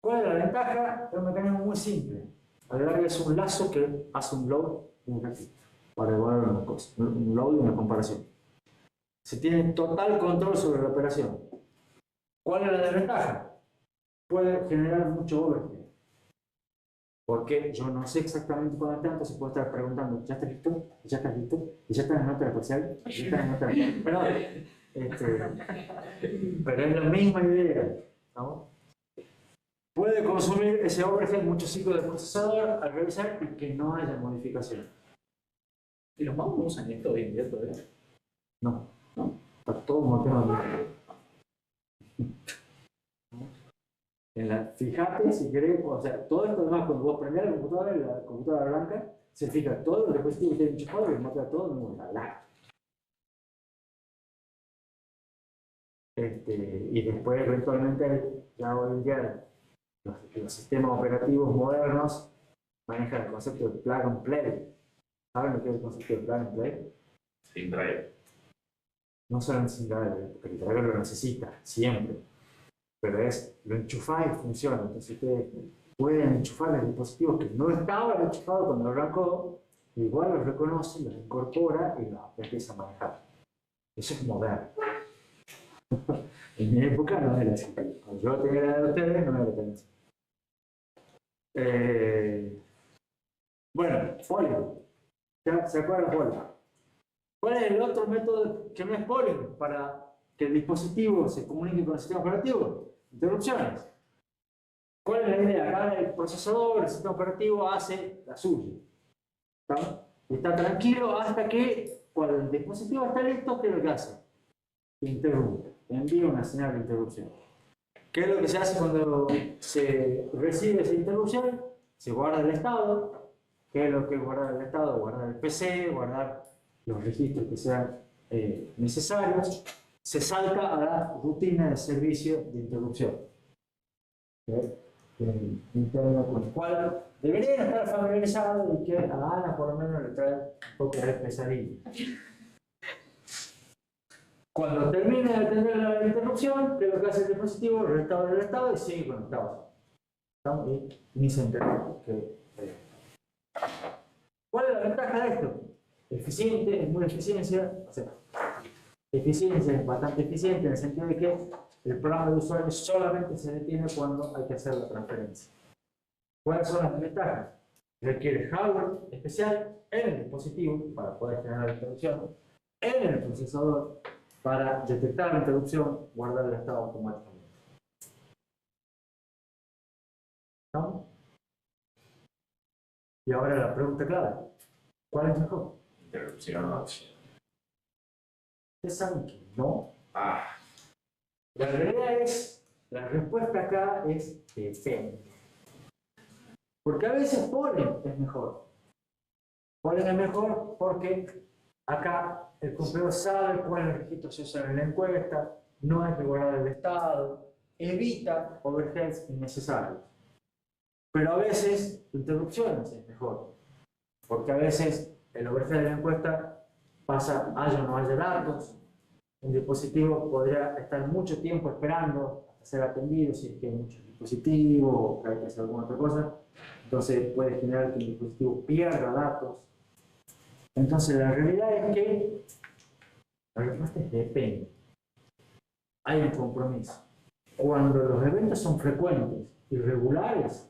¿Cuál es la ventaja? Es un mecanismo muy simple. Agregarle es un lazo que hace un load y un registro para evaluar una cosa, un load y una comparación. Se tiene total control sobre la operación. ¿Cuál es la desventaja? Puede generar mucho overhead. Porque yo no sé exactamente cuándo está, entonces puedo estar preguntando, ¿ya estás listo? ¿Ya estás listo? ¿Y ya estás en nota de parcial? ¿Ya estás en nota de pero es la misma idea, ¿no? Puede consumir ese overhead muchos ciclos del procesador al revisar y que no haya modificación. ¿Y los magos no usan esto hoy en día todavía? No, está todo montado. Fíjate si querés, o sea, todo esto además cuando vos prendés la computadora blanca, se fija todo el dispositivo que tiene enchufado y muestra todo en un lado. Y después eventualmente ya hoy en día los sistemas operativos modernos manejan el concepto de plug and play. ¿Saben lo que es el concepto de plug and play? Sin drive. No solamente sin driver, porque el driver lo necesita siempre, pero lo enchufás y funciona. Entonces ustedes pueden enchufar el dispositivo que no estaba enchufado cuando lo arrancó, igual los reconoce, los incorpora y los empieza a manejar. Eso es moderno. En mi época no era así. Cuando yo tenía la de ustedes, no era tan así. Bueno, folio. ¿Se acuerdan de folio? ¿Cuál es el otro método que no es polen para que el dispositivo se comunique con el sistema operativo? Interrupciones. ¿Cuál es la idea? Acá el procesador, el sistema operativo hace la suya. ¿Está? Y está tranquilo hasta que cuando el dispositivo está listo, ¿qué es lo que hace? Interrumpe, envía una señal de interrupción. ¿Qué es lo que se hace cuando se recibe esa interrupción? Se guarda el estado. ¿Qué es lo que es guardar el estado? Guardar el PC, guardar los registros que sean necesarios. Se salta a la rutina de servicio de interrupción. Interno con el cual deberían estar familiarizados y que a Ana por lo menos le trae un poco de pesadilla. Cuando termine de atender la interrupción, ¿qué es lo que hace el dispositivo? Restaura el estado y sigue conectado. Y ni se entera. ¿Cuál es la ventaja de esto? Eficiente, es muy eficiencia, eficiencia es bastante eficiente en el sentido de que el programa de usuario solamente se detiene cuando hay que hacer la transferencia. ¿Cuáles son las desventajas? Requiere hardware especial en el dispositivo para poder generar la interrupción, en el procesador para detectar la interrupción, guardar el estado automáticamente. ¿No? Y ahora la pregunta clave, ¿cuál es mejor? Interrupción o opción. Ustedes saben que no. Ah, La realidad es, la respuesta acá es depende. Porque a veces polen es mejor. Polen es mejor porque acá el computador sabe cuáles registros se usan en la encuesta, no hay que guardar el estado, evita overheads innecesarios. Pero a veces interrupciones es mejor. Porque a veces el overhead de la encuesta pasa, haya o no haya datos. Un dispositivo podría estar mucho tiempo esperando hasta ser atendido si es que hay muchos dispositivos o que hay que hacer alguna otra cosa. Entonces puede generar que el dispositivo pierda datos. Entonces la realidad es que la respuesta es depende. Hay un compromiso. Cuando los eventos son frecuentes y regulares,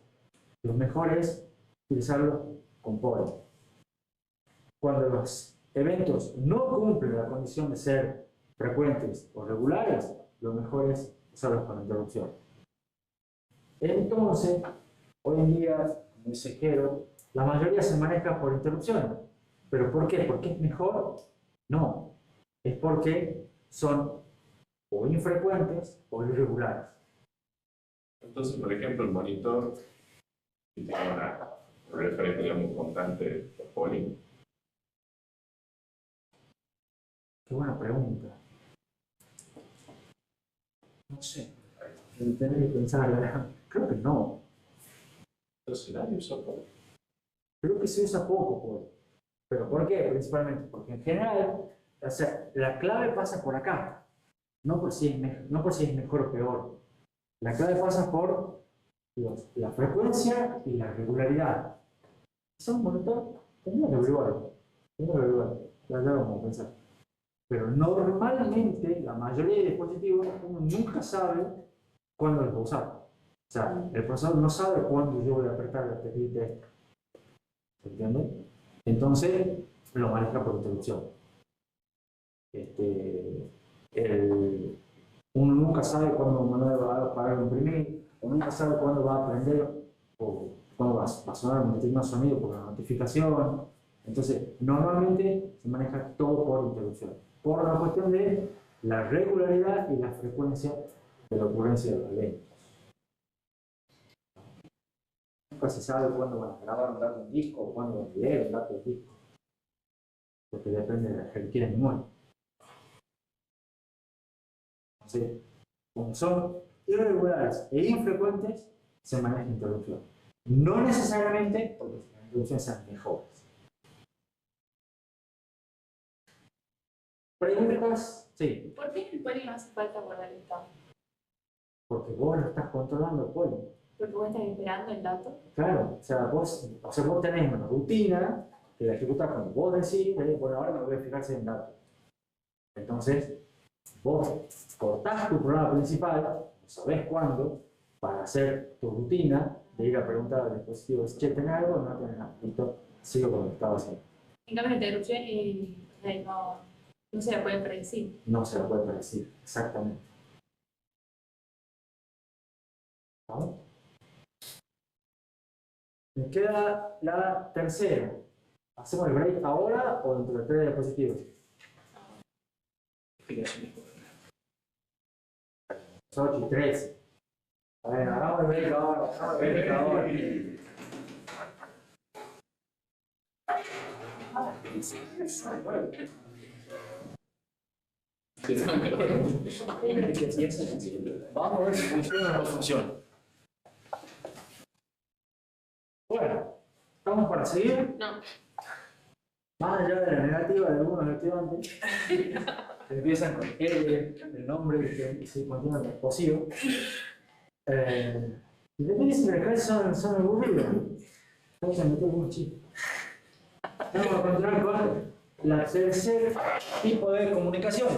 lo mejor es utilizarlos con polen. Cuando los eventos no cumplen la condición de ser frecuentes o regulares, lo mejor es usarlos con interrupción. Entonces, hoy en día, como dice Jero, la mayoría se maneja por interrupciones. ¿Pero por qué? ¿Porque es mejor? No. Es porque son o infrecuentes o irregulares. Entonces, por ejemplo, el monitor que tiene una referencia, digamos, constante de polling. Qué buena pregunta. No sé. Tendré que pensarla. Creo que no. Entonces, nadie usa polling. Creo que se usa poco, pues. ¿Pero por qué? Principalmente porque en general, o sea, la clave pasa por acá. No por si es mejor o peor. La clave pasa por la frecuencia y la regularidad. Si es un monitor, tendría que averiguarlo. Ya vamos a pensar. Pero normalmente, la mayoría de dispositivos, uno nunca sabe cuándo los va a usar. O sea, el procesador no sabe cuándo yo voy a apretar la teclita esta. ¿Se entiende? Entonces, lo maneja por interrupción. Uno nunca sabe cuándo Manuel va a parar de imprimir, o nunca sabe cuándo va a aprender, o cuándo va a sonar un determinado sonido por la notificación. Entonces, normalmente se maneja todo por interrupción, por la cuestión de la regularidad y la frecuencia de la ocurrencia de los eventos. Nunca se sabe cuándo van a grabar un dato en disco o cuándo van a leer un dato en disco, porque depende de la que requiere memoria. Entonces, como son irregulares e infrecuentes, se maneja interrupción. No necesariamente porque las interrupciones sean mejores. ¿Preguntas? Sí. ¿Por qué en el polling no hace falta guardar el estado? Porque vos lo estás controlando el polling. Porque vos estás esperando el dato. Claro, o sea, vos tenés una rutina que la ejecutás cuando vos decís, bueno, ahora me voy a fijar si hay un dato. Entonces, vos cortás tu programa principal, sabés cuándo, para hacer tu rutina de ir a preguntar al dispositivo, che, ¿tenés algo? No tenés nada. Listo, sigo con lo que estaba haciendo. En cambio, la interrupción no se la puede predecir. No se lo puede predecir, exactamente. ¿Vamos? Me queda la tercera. ¿Hacemos el break ahora o dentro de 3 diapositivas? Explicaciones. 8 y 13. A ver, hagamos el break ahora. Vamos a ver si funciona o no funciona. Bueno, ¿estamos para seguir? No. Más allá de la negativa de algunos estudiantes, que empiezan con el nombre que se continúa con posible. Y después dicen que acá son aburridos. Vamos a meter un chip. Vamos a continuar con el tercer tipo de comunicación.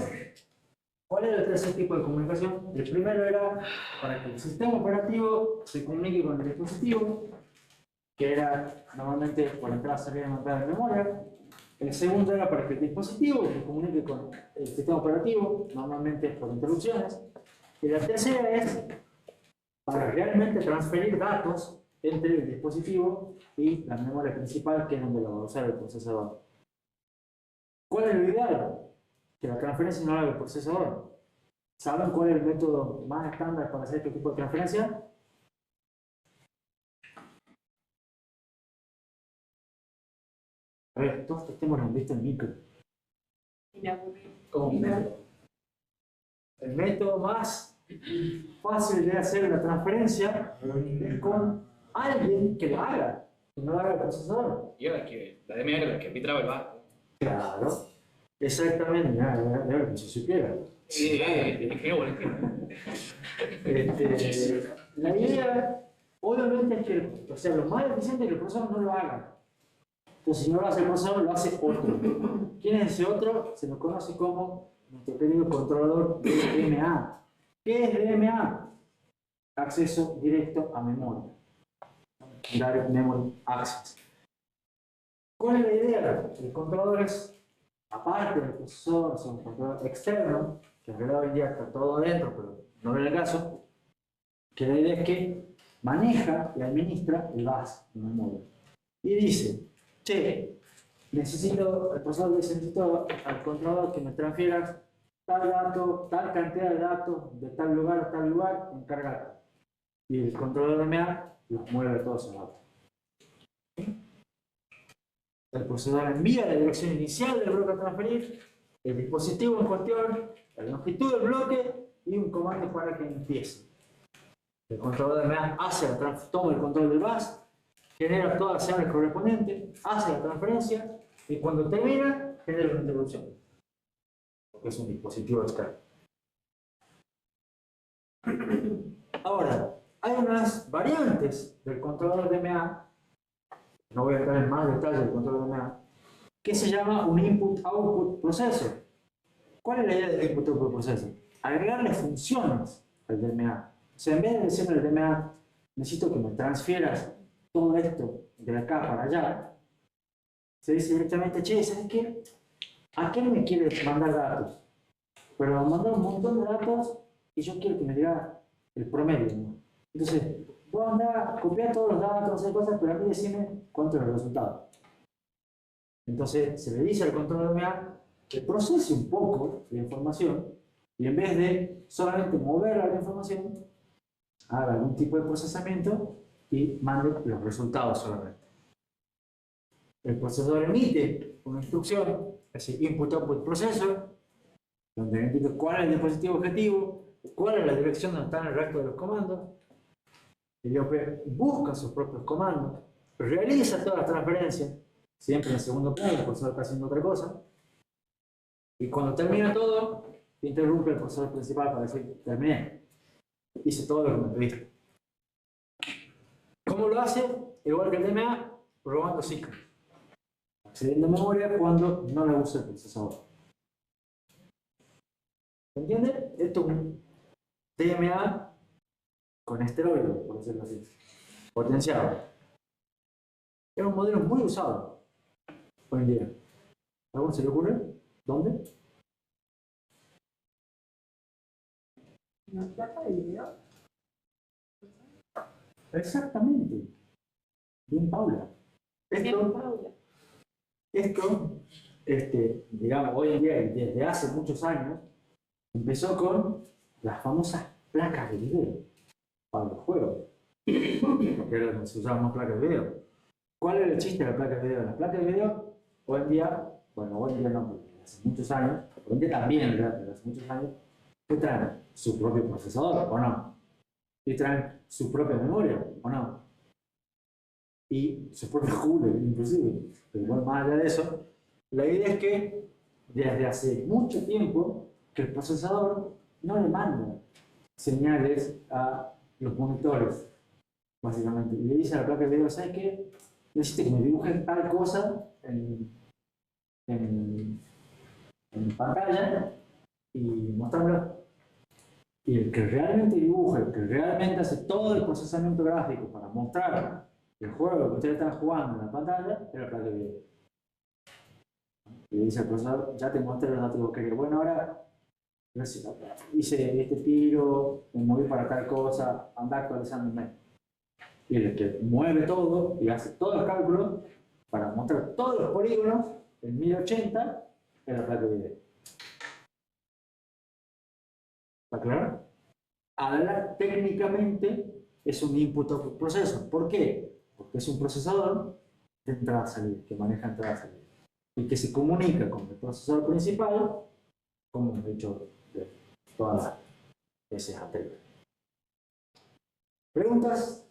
¿Cuál era el tercer tipo de comunicación? El primero era para que el sistema operativo se comunique con el dispositivo, que era normalmente por entrada, salida y entrada de memoria. El segundo era para que el dispositivo se comunique con el sistema operativo, normalmente por interrupciones. Y la tercera es para realmente transferir datos entre el dispositivo y la memoria principal, que es donde lo va a usar el procesador. ¿Cuál es lo ideal? Que la transferencia no la haga el procesador. ¿Saben cuál es el método más estándar para hacer este tipo de transferencia? A ver, todos estos temas los han visto en micro. Y me aburrí. ¿Cómo? El método más fácil de hacer la transferencia es con alguien que la haga, que no la haga el procesador. Y ahora que la DMA era la que arbitraba el barco. Claro, exactamente, ya que se supiera. Sí, qué bueno. La idea, obviamente, es que, o sea, lo más eficiente es que el procesador no lo haga. Entonces, si no lo hace el procesador, lo hace otro. ¿Quién es ese otro? Se lo conoce como nuestro querido controlador de DMA. ¿Qué es DMA? Acceso directo a memoria. Direct Memory Access. ¿Cuál es la idea? El controlador es aparte del procesador, es un controlador externo, que en realidad hoy en día está todo adentro, pero no era el caso, que la idea es que maneja y administra el bus en un módulo. Y dice, che, el procesador dice, necesito al controlador que me transfiera tal dato, tal cantidad de datos, de tal lugar a tal lugar, encargado. Y el controlador de MA los mueve todos esos datos. El procesador envía la dirección inicial del bloque a transferir, el dispositivo en cuestión, la longitud del bloque y un comando para que empiece. El controlador de MA toma el control del bus, genera todas las señales correspondientes, hace la transferencia y cuando termina, genera una interrupción. Porque es un dispositivo externo. Ahora, hay unas variantes del controlador de MA, no voy a entrar en más detalle del controlador de MA, que se llama un Input-Output Processor. ¿Cuál es la idea del Input-Output Processor? Agregarle funciones al DMA. O sea, en vez de decirle al DMA, necesito que me transfieras todo esto de acá para allá, se dice directamente, che, ¿sabes qué? ¿A quién me quieres mandar datos? Pero me mandar un montón de datos y yo quiero que me diga el promedio, ¿no? Entonces, voy a andar, copiar todos los datos, hacer cosas, pero a mí decime cuánto es el resultado. Entonces, se le dice al controlador de MA que procese un poco la información y en vez de solamente mover la información, haga algún tipo de procesamiento y mande los resultados solamente. El procesador emite una instrucción, ese Input-Output Processor, donde indica cuál es el dispositivo objetivo, cuál es la dirección donde están el resto de los comandos. El IOP busca sus propios comandos, realiza toda la transferencia, siempre en el segundo plano, el procesador está haciendo otra cosa, y cuando termina todo, interrumpe el procesador principal para decir, terminé, hice todo lo que me pediste. ¿Cómo lo hace? Igual que el DMA, robando ciclos, accediendo a memoria cuando no la usa el procesador. ¿Se entiende? Esto es un DMA con esteroides, por decirlo así, potenciado. Era un modelo muy usado hoy en día. ¿A alguno se le ocurre? ¿Dónde? ¿Una placa de video? Exactamente. Bien, Paula. Esto, digamos, hoy en día, desde hace muchos años, empezó con las famosas placas de video para los juegos. Porque era donde se usaban más placas de video. ¿Cuál era el chiste de las placas de video? Las placas de video, hoy en día, bueno, hoy en día no, porque hace muchos años, hoy en día también, ¿verdad? Pero hace muchos años, que traen su propio procesador, ¿o no? Y traen su propia memoria, ¿o no? Y su propio cooler, inclusive. Pero bueno, más allá de eso, la idea es que desde hace mucho tiempo que el procesador no le manda señales a los monitores, básicamente. Y le dice a la placa de video, ¿sabes qué? Necesito que me dibujen tal cosa en pantalla y mostrarlo. Y el que realmente dibuja, el que realmente hace todo el procesamiento gráfico para mostrar el juego que ustedes están jugando en la pantalla, es la placa de video. Y le dice al procesador, ya te mostré los datos que quería. Bueno, ahora hice este tiro, me moví para tal cosa, anda actualizándome. Y el que mueve todo y hace todos los cálculos para mostrar todos los polígonos en 1080 es la placa de video. ¿Está claro? Ahora técnicamente es un input-output processor. ¿Por qué? Porque es un procesador de entrada-salida, que maneja entrada-salida. Y que se comunica con el procesador principal, como hemos dicho de todas las veces anteriores. ¿Preguntas?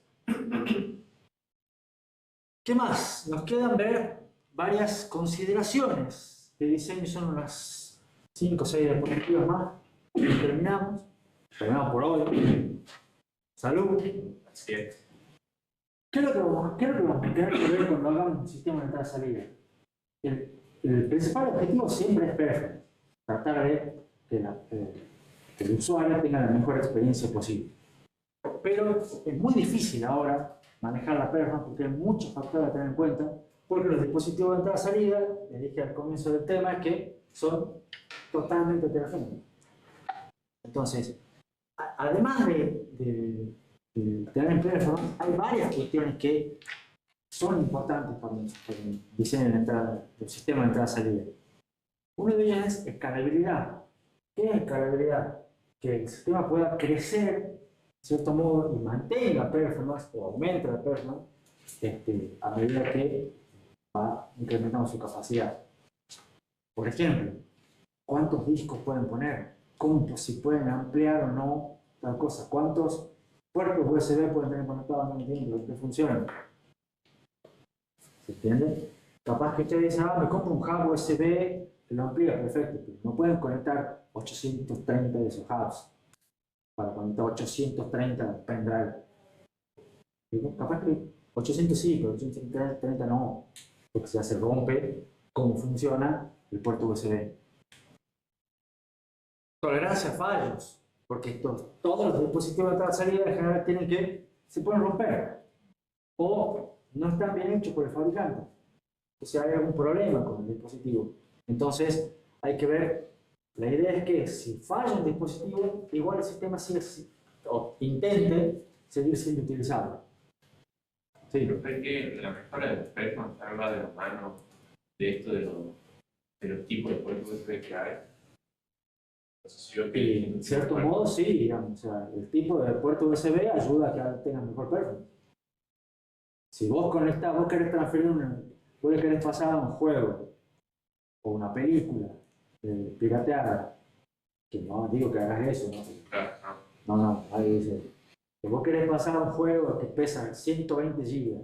¿Qué más? Nos quedan ver varias consideraciones de diseño, son unas 5 o 6 diapositivas más. Terminamos por hoy. Salud. Así es. ¿Qué es lo que vamos a tener que ver cuando hagamos un sistema de entrada-salida? El principal objetivo siempre es perfecto. Tratar de que el usuario tenga la mejor experiencia posible. Pero es muy difícil ahora manejar la performance porque hay muchos factores a tener en cuenta Porque los dispositivos de entrada-salida, les dije al comienzo del tema, es que son totalmente heterogéneos. Entonces, además de tener en performance, hay varias cuestiones que son importantes para el diseño del sistema de entrada-salida. Una de ellas es escalabilidad. ¿Qué es escalabilidad? Que el sistema pueda crecer, de cierto modo, y mantenga performance o aumente la performance a medida que va incrementando su capacidad. Por ejemplo, ¿cuántos discos pueden poner? ¿Cómo, si pueden ampliar o no tal cosa? ¿Cuántos puertos USB pueden tener conectados al mismo tiempo? ¿Qué funcionan? ¿Se entiende? Capaz que ustedes dicen, me compro un hub USB que lo amplía, perfecto, pero no pueden conectar 830 de esos hubs para conectar 830 pendrive. Capaz que 800 sí, pero 830 no, porque ya se rompe cómo funciona el puerto USB. Tolerancia a fallos, porque todos los dispositivos de entrada-salida en general se pueden romper o no están bien hechos por el fabricante. O sea, hay algún problema con el dispositivo. Entonces, hay que ver, la idea es que si falla el dispositivo, igual el sistema sigue, o intente seguir siendo utilizable. Sí. Creo que la mejora de performance habla de la mano de esto de los tipos de puertos USB que hay. Y en cierto modo, sí, digamos. O sea, el tipo de puerto USB ayuda a que tengas mejor performance. Si vos querés transferir vos le querés pasar a un juego o una película pirateada, que no digo que hagas eso, no, ahí dice, si vos querés pasar a un juego que pesa 120 GB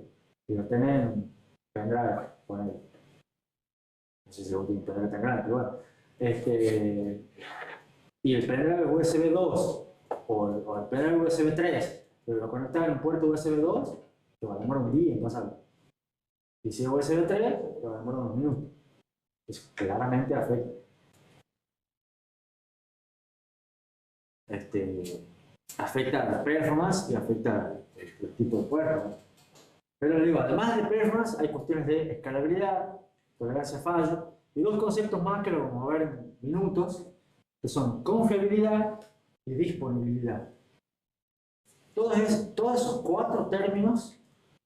y lo tenés en un pendrive, ponele. No sé si vos tienes un pendrive tan grande, pero bueno. Y el pendrive USB 2 o el pendrive USB 3, pero lo conectás en un puerto USB 2, te va a demorar un día en pasarlo. Y si es USB 3, te va a demorar unos minutos. Eso claramente afecta. Afecta la performance y afecta el tipo de puerto. Pero le digo, además de performance, hay cuestiones de escalabilidad, tolerancia a fallo, y dos conceptos más que lo vamos a ver en minutos, que son confiabilidad y disponibilidad. Todos esos cuatro términos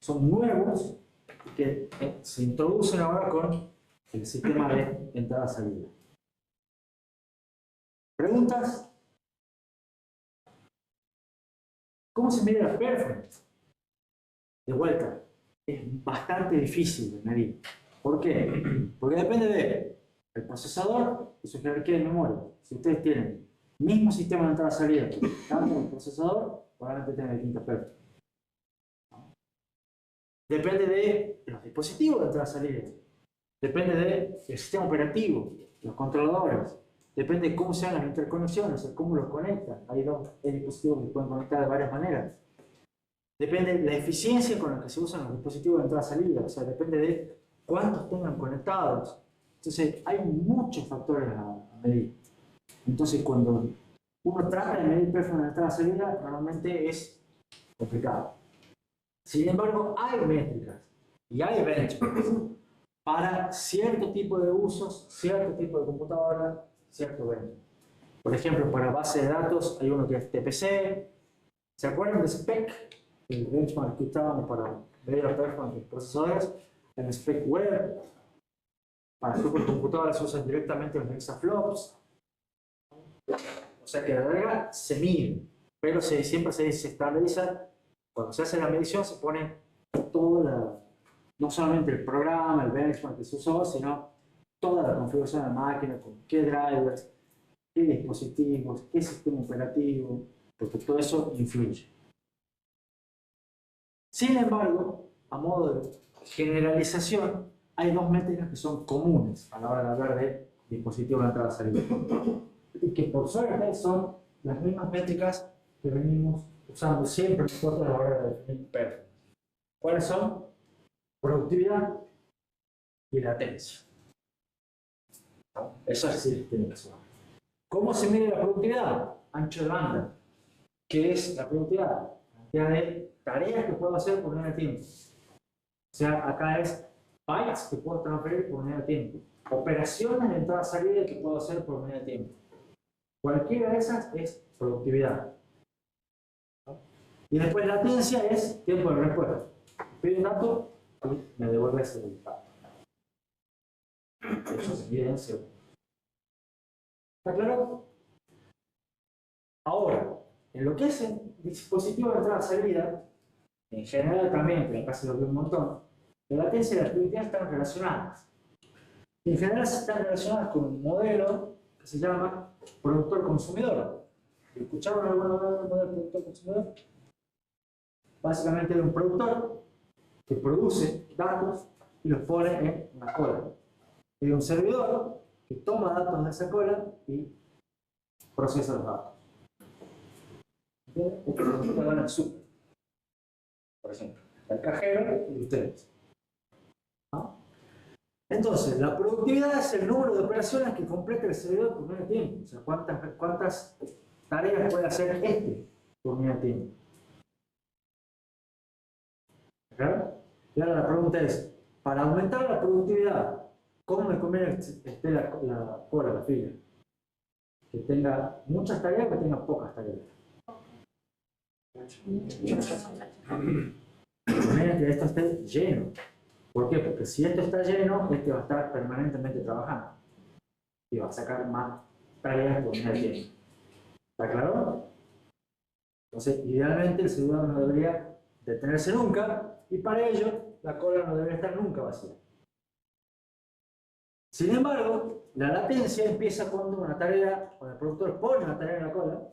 son nuevos y que se introducen ahora con el sistema de entrada-salida. ¿Preguntas? ¿Cómo se mide la performance? De vuelta, es bastante difícil de medir. ¿Por qué? Porque depende del procesador y su jerarquía de memoria. Si ustedes tienen el mismo sistema de entrada-salida que cambia el procesador, probablemente tengan distintas performance. Depende de los dispositivos de entrada-salida. Depende del sistema operativo, los controladores. Depende de cómo sean las interconexiones, o cómo los conectan. Hay dispositivos que se pueden conectar de varias maneras. Depende de la eficiencia con la que se usan los dispositivos de entrada-salida. O sea, depende de cuántos tengan conectados. Entonces, hay muchos factores a medir. Entonces, cuando uno trata de medir performance de entrada-salida, normalmente es complicado. Sin embargo, hay métricas y hay benchmarks para cierto tipo de usos, cierto tipo de computadora, cierto benchmark. Por ejemplo, para base de datos hay uno que es TPC. ¿Se acuerdan de SPEC? El benchmark que usábamos para medir la performance de los procesadores. El SPEC web. Para supercomputadoras se usan directamente los hexaflops. O sea que la verdad se mide, pero siempre se estandariza. Cuando se hace la medición se pone no solamente el programa, el benchmark que se usó, sino toda la configuración de la máquina, con qué drivers, qué dispositivos, qué sistema operativo, porque todo eso influye. Sin embargo, a modo de generalización, hay dos métricas que son comunes a la hora de hablar de dispositivos de entrada-salida. Y que por suerte son las mismas métricas que venimos usando siempre nosotros a la hora de definir performance. ¿Cuáles son? Productividad y latencia. Eso sí tiene que ser. ¿Cómo se mide la productividad? Ancho de banda. ¿Qué es la productividad? La cantidad de tareas que puedo hacer por un tiempo. O sea, acá es bytes que puedo transferir por unidad de tiempo, operaciones de entrada-salida que puedo hacer por unidad de tiempo. Cualquiera de esas es productividad. Y después latencia es tiempo de respuesta. Pido un dato y me devuelve ese dato. Eso se mide en segundos. ¿Está claro? Ahora, en lo que es el dispositivo de entrada-salida, en general también, pero acá se lo veo un montón, la latencia y la productividad están relacionadas. En general están relacionadas con un modelo que se llama productor-consumidor. ¿Escucharon alguna vez el modelo productor-consumidor? Básicamente es un productor que produce datos y los pone en una cola. Y un servidor que toma datos de esa cola y procesa los datos. ¿Entienden? Esto es lo que van al súper, por ejemplo. El cajero y ustedes. ¿Ah? Entonces, la productividad es el número de operaciones que completa el servidor por unidad de tiempo. O sea, cuántas tareas puede hacer por unidad de tiempo. ¿Claro? Y ahora la pregunta es, para aumentar la productividad, ¿cómo me conviene que esté la cola, la fila? ¿Que tenga muchas tareas o que tenga pocas tareas? Conviene que esto esté lleno. ¿Por qué? Porque si esto está lleno, este va a estar permanentemente trabajando y va a sacar más tareas por unidad de tiempo. ¿Está claro? Entonces, idealmente el servidor no debería detenerse nunca y para ello la cola no debería estar nunca vacía. Sin embargo, la latencia empieza cuando una tarea, cuando el productor pone una tarea en la cola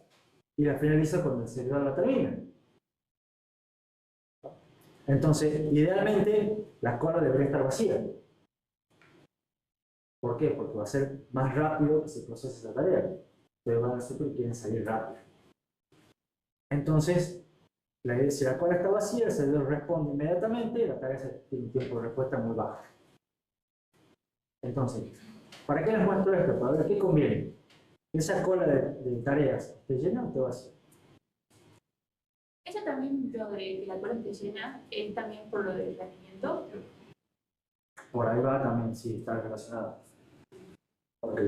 y la finaliza cuando el servidor la termina. Entonces, idealmente, la cola debería estar vacía. ¿Por qué? Porque va a ser más rápido que se procese esa tarea. Ustedes van a hacer porque quieren salir rápido. Entonces, si la cola está vacía, el servidor responde inmediatamente y la tarea tiene un tiempo de respuesta muy bajo. Entonces, ¿para qué les muestro esto? Para ver qué conviene. ¿Esa cola de tareas esté llena o esté vacía? Eso también, lo de que la cola esté llena, es también por lo del rendimiento. Por ahí va también, sí, está relacionado. Porque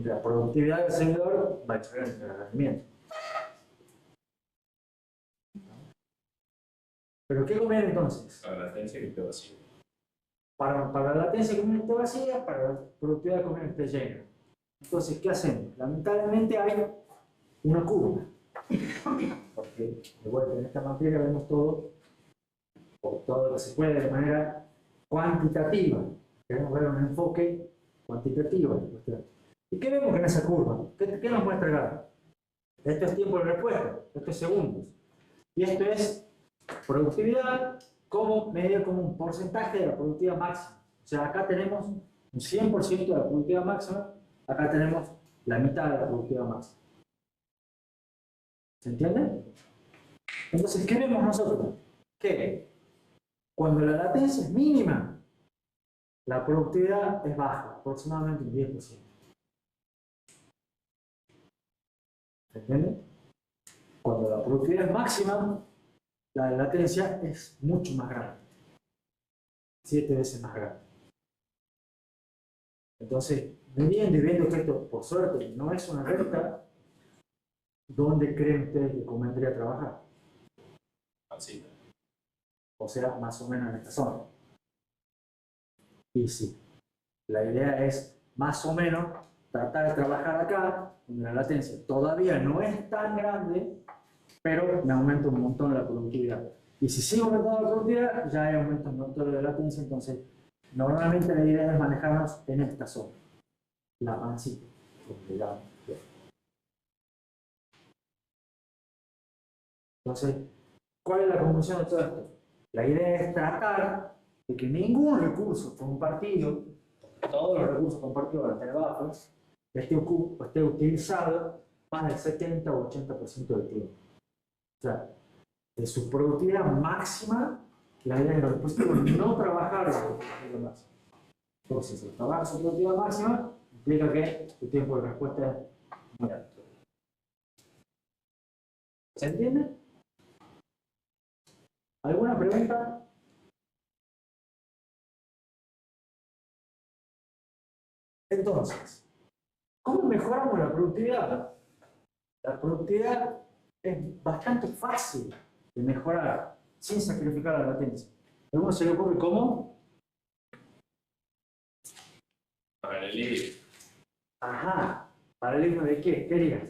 la productividad del servidor va a influir en el rendimiento. ¿Pero qué conviene entonces? Para la latencia que esté vacío. Para la latencia conviene que esté vacía, para la productividad conviene que esté llena. Entonces, ¿qué hacemos? Lamentablemente hay una curva. Porque, de vuelta, en esta materia vemos todo, por todo lo que se puede de manera cuantitativa. Queremos ver un enfoque cuantitativo de la cuestión. ¿Y qué vemos en esa curva? ¿Qué nos muestra acá? Esto es tiempo de respuesta, esto es segundos. Y esto es productividad medida como un porcentaje de la productividad máxima. O sea, acá tenemos un 100% de la productividad máxima, acá tenemos la mitad de la productividad máxima. ¿Se entiende? Entonces, ¿qué vemos nosotros? Que cuando la latencia es mínima, la productividad es baja, aproximadamente un 10%. ¿Se entiende? Cuando la productividad es máxima, la latencia es mucho más grande. 7 veces más grande. Entonces, midiendo y viendo que esto, por suerte, no es una recta, ¿dónde creen ustedes que convendría trabajar? Así. O sea, más o menos en esta zona. Y sí, la idea es más o menos tratar de trabajar acá, donde la latencia todavía no es tan grande, pero me aumenta un montón la productividad. Y si sigo aumentando la productividad, ya hay aumento un montón de latencia, entonces normalmente la idea es manejarnos en esta zona, la pancita, como le llaman. Entonces, ¿cuál es la conclusión de todo esto? La idea es tratar de que ningún recurso compartido, todos los recursos compartidos van a tener buffers, esté utilizado más del 70 o 80% del tiempo. O sea, de su productividad máxima, la idea de los dispositivos no trabajar en su productividad máxima. Entonces, si trabaja su productividad máxima, implica que su tiempo de respuesta es muy alto. ¿Se entiende? ¿Alguna pregunta? Entonces, ¿cómo mejoramos la productividad? La productividad es bastante fácil de mejorar sin sacrificar la latencia. ¿A alguno se le ocurre cómo? Paralelismo. Ajá. ¿Paralelismo de qué? ¿Qué harías?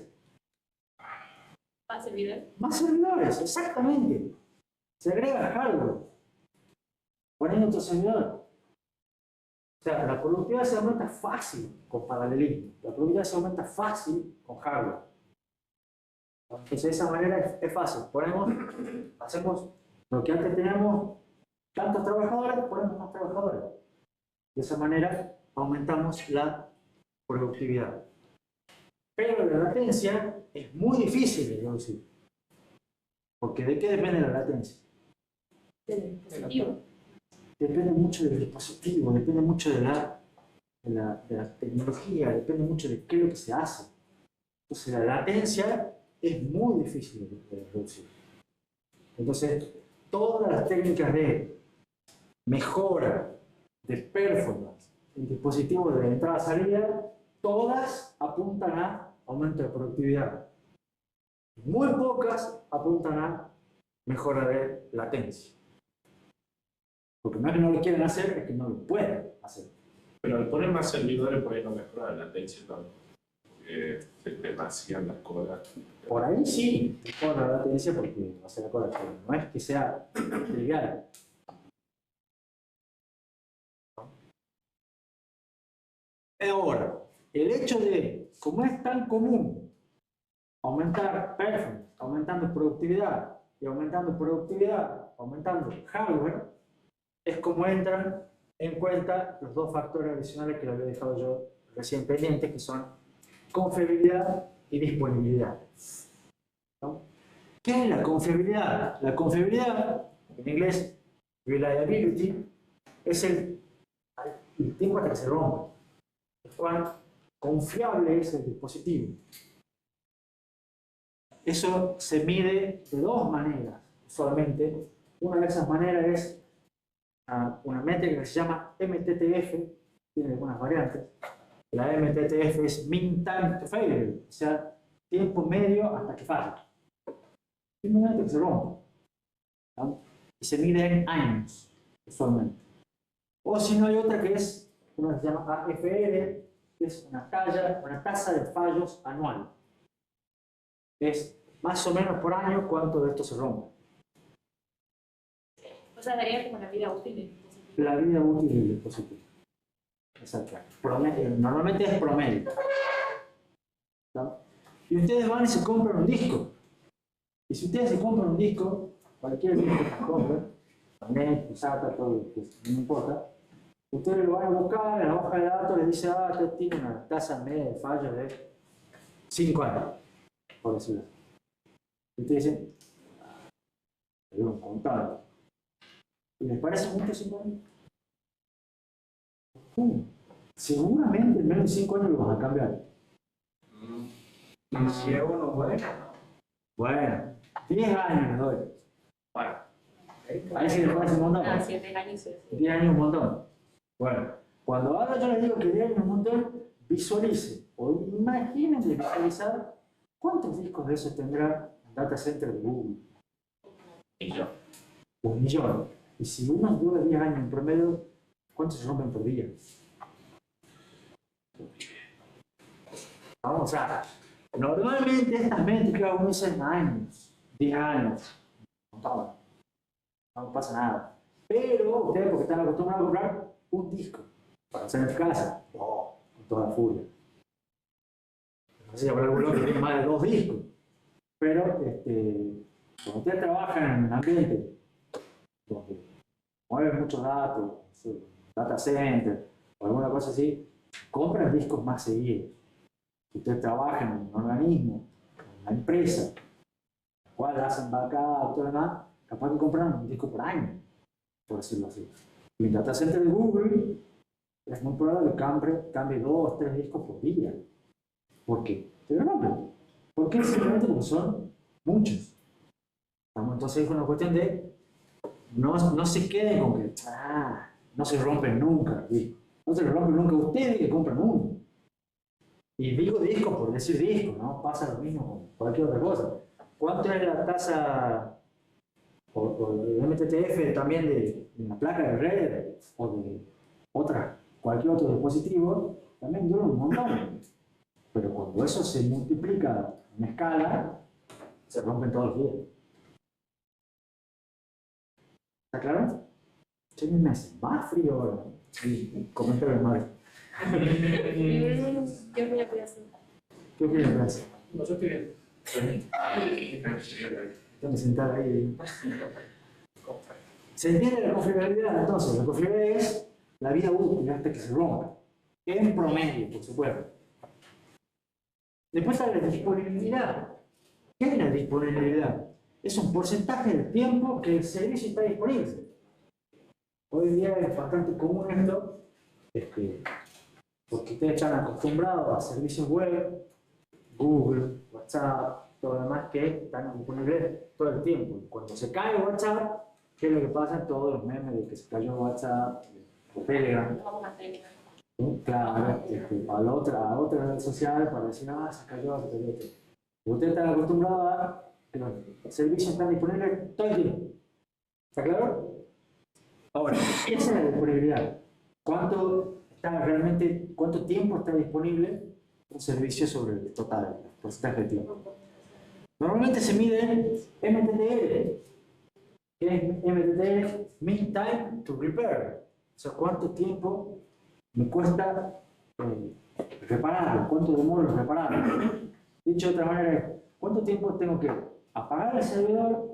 ¿Más servidor? Más servidores, exactamente. Se agrega hardware. Poniendo otro servidor. O sea, la productividad se aumenta fácil con paralelismo. La productividad se aumenta fácil con hardware. Entonces, de esa manera es fácil. Hacemos lo que antes teníamos tantos trabajadores, ponemos más trabajadores. De esa manera aumentamos la productividad. Pero la latencia es muy difícil de reducir. Porque ¿de qué depende la latencia? Del dispositivo. Depende mucho del dispositivo, depende mucho de la tecnología, depende mucho de qué es lo que se hace. Entonces la latencia es muy difícil de reducir. Entonces, todas las técnicas de mejora de performance en dispositivos de entrada-salida, todas apuntan a aumento de productividad. Muy pocas apuntan a mejora de latencia. Porque no es que no lo quieren hacer, es que no lo pueden hacer. Pero al poner más servidores, por ahí no mejora la latencia tanto. Porque se te vacían las colas. Por ahí sí mejora la latencia porque va a ser la cola, pero no es que sea trivial. Ahora, el hecho de, como es tan común aumentar performance, aumentando productividad, y aumentando productividad, aumentando hardware, es como entran en cuenta los dos factores adicionales que lo había dejado yo recién pendientes, que son confiabilidad y disponibilidad. ¿No? ¿Qué es la confiabilidad? La confiabilidad, en inglés, reliability, es el tiempo hasta que se rompe. Cuán confiable es el dispositivo. Eso se mide de dos maneras, usualmente. Una de esas maneras es una métrica que se llama MTTF, tiene algunas variantes. La MTTF es Mean Time to Failure, o sea, tiempo medio hasta que falla. Tiempo medio hasta que se rompa. ¿No? Y se mide en años, usualmente. O si no, hay otra que es una que se llama AFR, que es una tasa de fallos anual. Es más o menos por año cuánto de esto se rompe. O sea, daría como la vida útil del dispositivo. La vida útil del dispositivo. Exacto. Normalmente es promedio. ¿No? Y ustedes van y se compran un disco. Y si ustedes se compran un disco, cualquier disco que se compren, Net, SATA, todo lo que no importa, ustedes lo van a buscar en la hoja de datos, les dice, este tiene una tasa media de fallo de 5 años, por decirlo así. Y ustedes dicen, debemos contarlo. ¿Y les parece mucho 5 años? Seguramente en menos de 5 años lo van a cambiar. Y si es uno Bueno, 10 años les doy. bueno, Ahí sí les parece un montón. 7 años sí. 10 años un montón. Bueno, cuando ahora yo les digo que 10 años un montón, visualice o imaginen de visualizar cuántos discos de esos tendrá el data center de Google. Y yo. 1 millón. Y si uno dura 10 años en promedio, ¿cuántos se rompen por día? Vamos, o sea, normalmente estas métricas uno dice años, 10 años. No pasa nada. Pero ustedes, porque están acostumbrados a comprar un disco para hacer en casa, con toda la furia. No sé si habrá algún que tiene más de 2 discos. Pero cuando ustedes trabajan en un ambiente donde mueven muchos datos, data center o alguna cosa así, compran discos más seguidos. Si ustedes trabajan en un organismo, en una empresa, la cual hacen backup y todo lo demás, capaz que compran un disco por año, por decirlo así. Y el data center de Google es muy probable que cambie 2 o 3 discos por día. ¿Por qué? Se lo rompen. ¿Por qué? Simplemente porque son muchos. Entonces es una cuestión de no se queden con que no se rompen nunca. ¿Sí? No se rompen nunca ustedes que compran uno. Y digo disco por decir disco, ¿no? Pasa lo mismo con cualquier otra cosa. ¿Cuánto es la tasa o el MTTF también de una placa de red o de cualquier otro dispositivo? También dura un montón. Pero cuando eso se multiplica en escala, se rompen todos los días. ¿Está claro? Che, me hace más frío ahora. Y comentario mal. Yo voy a pedir así. ¿Qué opinas? No, yo estoy bien. Tengo que sentar ahí. ¿Se entiende la confiabilidad? Entonces, la confiabilidad es la vida útil hasta que se rompa. En promedio, por supuesto. Después está la disponibilidad. ¿Qué es la disponibilidad? Es un porcentaje del tiempo que el servicio está disponible. Hoy día es bastante común esto, porque ustedes están acostumbrados a servicios web, Google, WhatsApp, todo lo demás que están disponibles todo el tiempo. Cuando se cae WhatsApp, ¿qué es lo que pasa? Todos los memes de que se cayó WhatsApp, o Telegram. Vamos a Telegram. Claro, a otra red social para decir, se cayó, se cayó. Ustedes están acostumbrados a que los servicios están disponibles todo el tiempo. ¿Está claro? Ahora, esa es la disponibilidad. ¿Cuánto tiempo está disponible un servicio sobre el total, el porcentaje de tiempo? Normalmente se mide MTTR. ¿Qué es MTTR? Mean Time to Repair. O sea, ¿cuánto tiempo me cuesta repararlo? ¿Cuánto demoro en repararlo? Dicho de otra manera, ¿cuánto tiempo tengo que apagar el servidor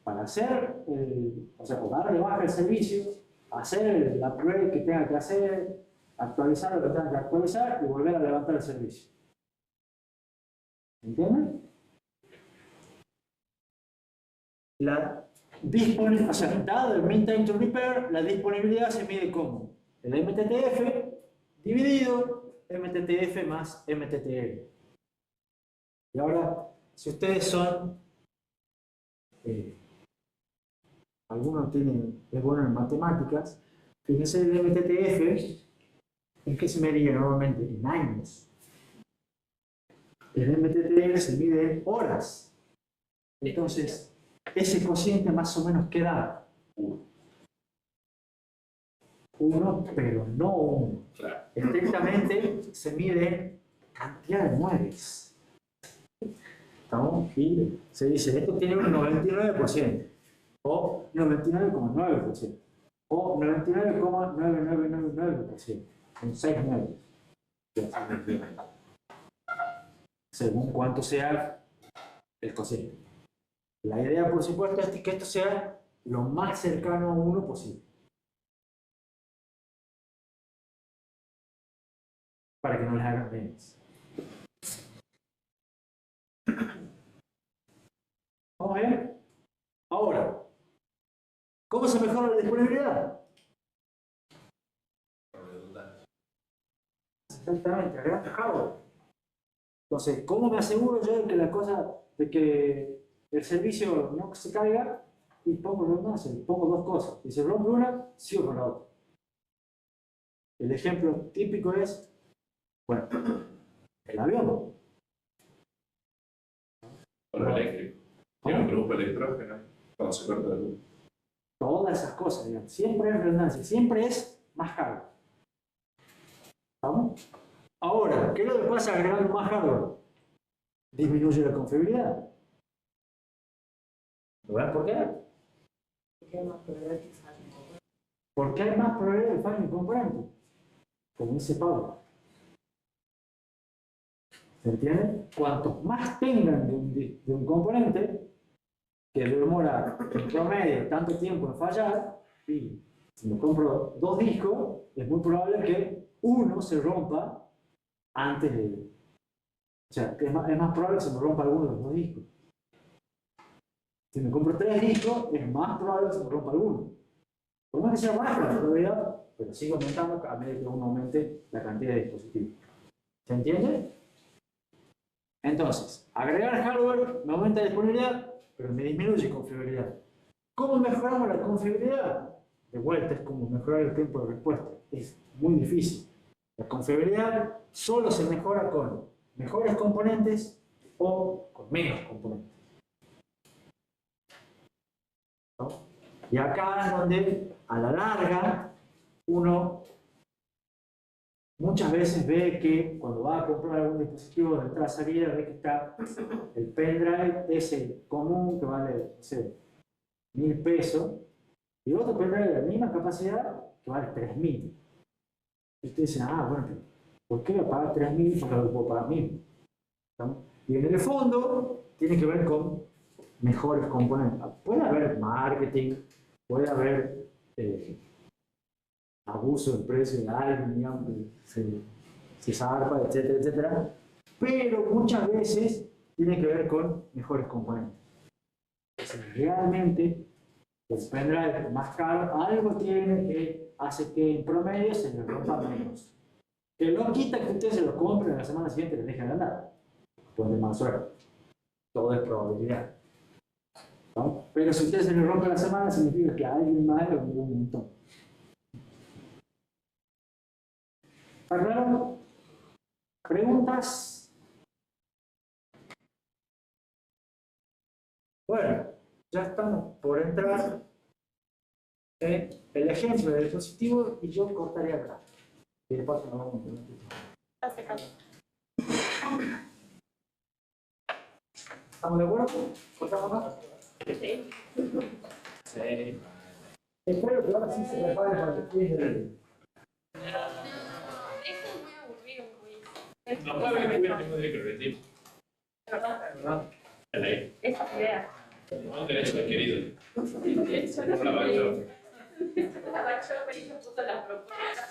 para hacer, o dar de baja el servicio, hacer el upgrade que tenga que hacer, actualizar lo que tenga que actualizar y volver a levantar el servicio? ¿Entienden? Dado el mean time to repair, la disponibilidad se mide como el MTTF dividido MTTF más MTTR. Y ahora, si ustedes son, algunos es bueno en matemáticas, fíjense el MTTF, ¿en qué se medía normalmente? En años. El MTTR se mide en horas. Entonces, ese cociente más o menos ¿qué da? 1, pero no 1. Claro. Estrictamente se mide cantidad de 9. ¿Estamos? Y se dice, esto tiene un 99%, o 99,9%, o 99,9999%. Son 6 9. Según cuánto sea el cociente. La idea, por supuesto, es que esto sea lo más cercano a 1 posible. Para que no les hagan menos. ¿Vamos bien? Ahora, ¿cómo se mejora la disponibilidad? Exactamente, agregando hardware. Entonces, ¿cómo me aseguro yo de que el servicio no se caiga? Y pongo redundancia, pongo dos cosas. Si se rompe una, sigo con la otra. El ejemplo típico es, bueno, el avión. O lo eléctrico. Tiene un grupo electrógeno cuando se corta la luz. Todas esas cosas, digamos. Siempre es redundancia, siempre es más hardware. ¿Vamos? Ahora, ¿qué es lo que pasa agregando más hardware? Disminuye la confiabilidad. ¿Lo ven por qué? Porque hay más probabilidad de fallo en componente. Como dice Pablo. ¿Se entiende? Cuantos más tengan de un componente que demora en promedio tanto tiempo en fallar, y si me compro 2 discos, es muy probable que uno se rompa antes de... O sea, que es más probable que se me rompa alguno de los 2 discos. Si me compro 3 discos, es más probable que se me rompa alguno. Por más que sea baja la probabilidad, pero sigue aumentando a medida que uno aumente la cantidad de dispositivos. ¿Se entiende? Entonces, agregar hardware me aumenta la disponibilidad, pero me disminuye confiabilidad. ¿Cómo mejoramos la confiabilidad? De vuelta, es como mejorar el tiempo de respuesta. Es muy difícil. La confiabilidad solo se mejora con mejores componentes o con menos componentes. ¿No? Y acá es donde, a la larga, uno muchas veces ve que cuando va a comprar algún dispositivo de entrada-salida, ve que está el pendrive ese común que vale, no sé, 1.000 pesos, y otro pendrive de la misma capacidad que vale 3.000. Y usted dice, ah, bueno, ¿por qué voy a pagar 3.000 porque lo puedo pagar 1.000? ¿No? Y en el fondo tiene que ver con mejores componentes. Puede haber marketing, puede haber abuso del precio de alguien, digamos, que se zarpa, etcétera, etcétera. Pero muchas veces tiene que ver con mejores componentes. Entonces, realmente, el pendrive más caro algo tiene que hace que en promedio se le rompa menos. Que no quita que usted se lo compre y la semana siguiente le deje de andar. Pues de más suerte. Todo es probabilidad. ¿No? Pero si usted se le rompe la semana, significa que a alguien más le rompió un montón. ¿Está claro? ¿Preguntas? Bueno, ya estamos por entrar en el ejemplo del dispositivo y yo cortaría acá. Y de paso nos vamos a Hace calor. ¿Estamos de acuerdo? ¿Cortamos más? Sí. Sí. Espero que ahora sí se prepare para el quiz del... Esto es muy aburrido, güey. No puede ver que tengo derecho que rendir. ¿Verdad? La ley. Esa idea. No, derecho adquirido. Yo Por la bacho. la bacho, pero yo puso la propuesta.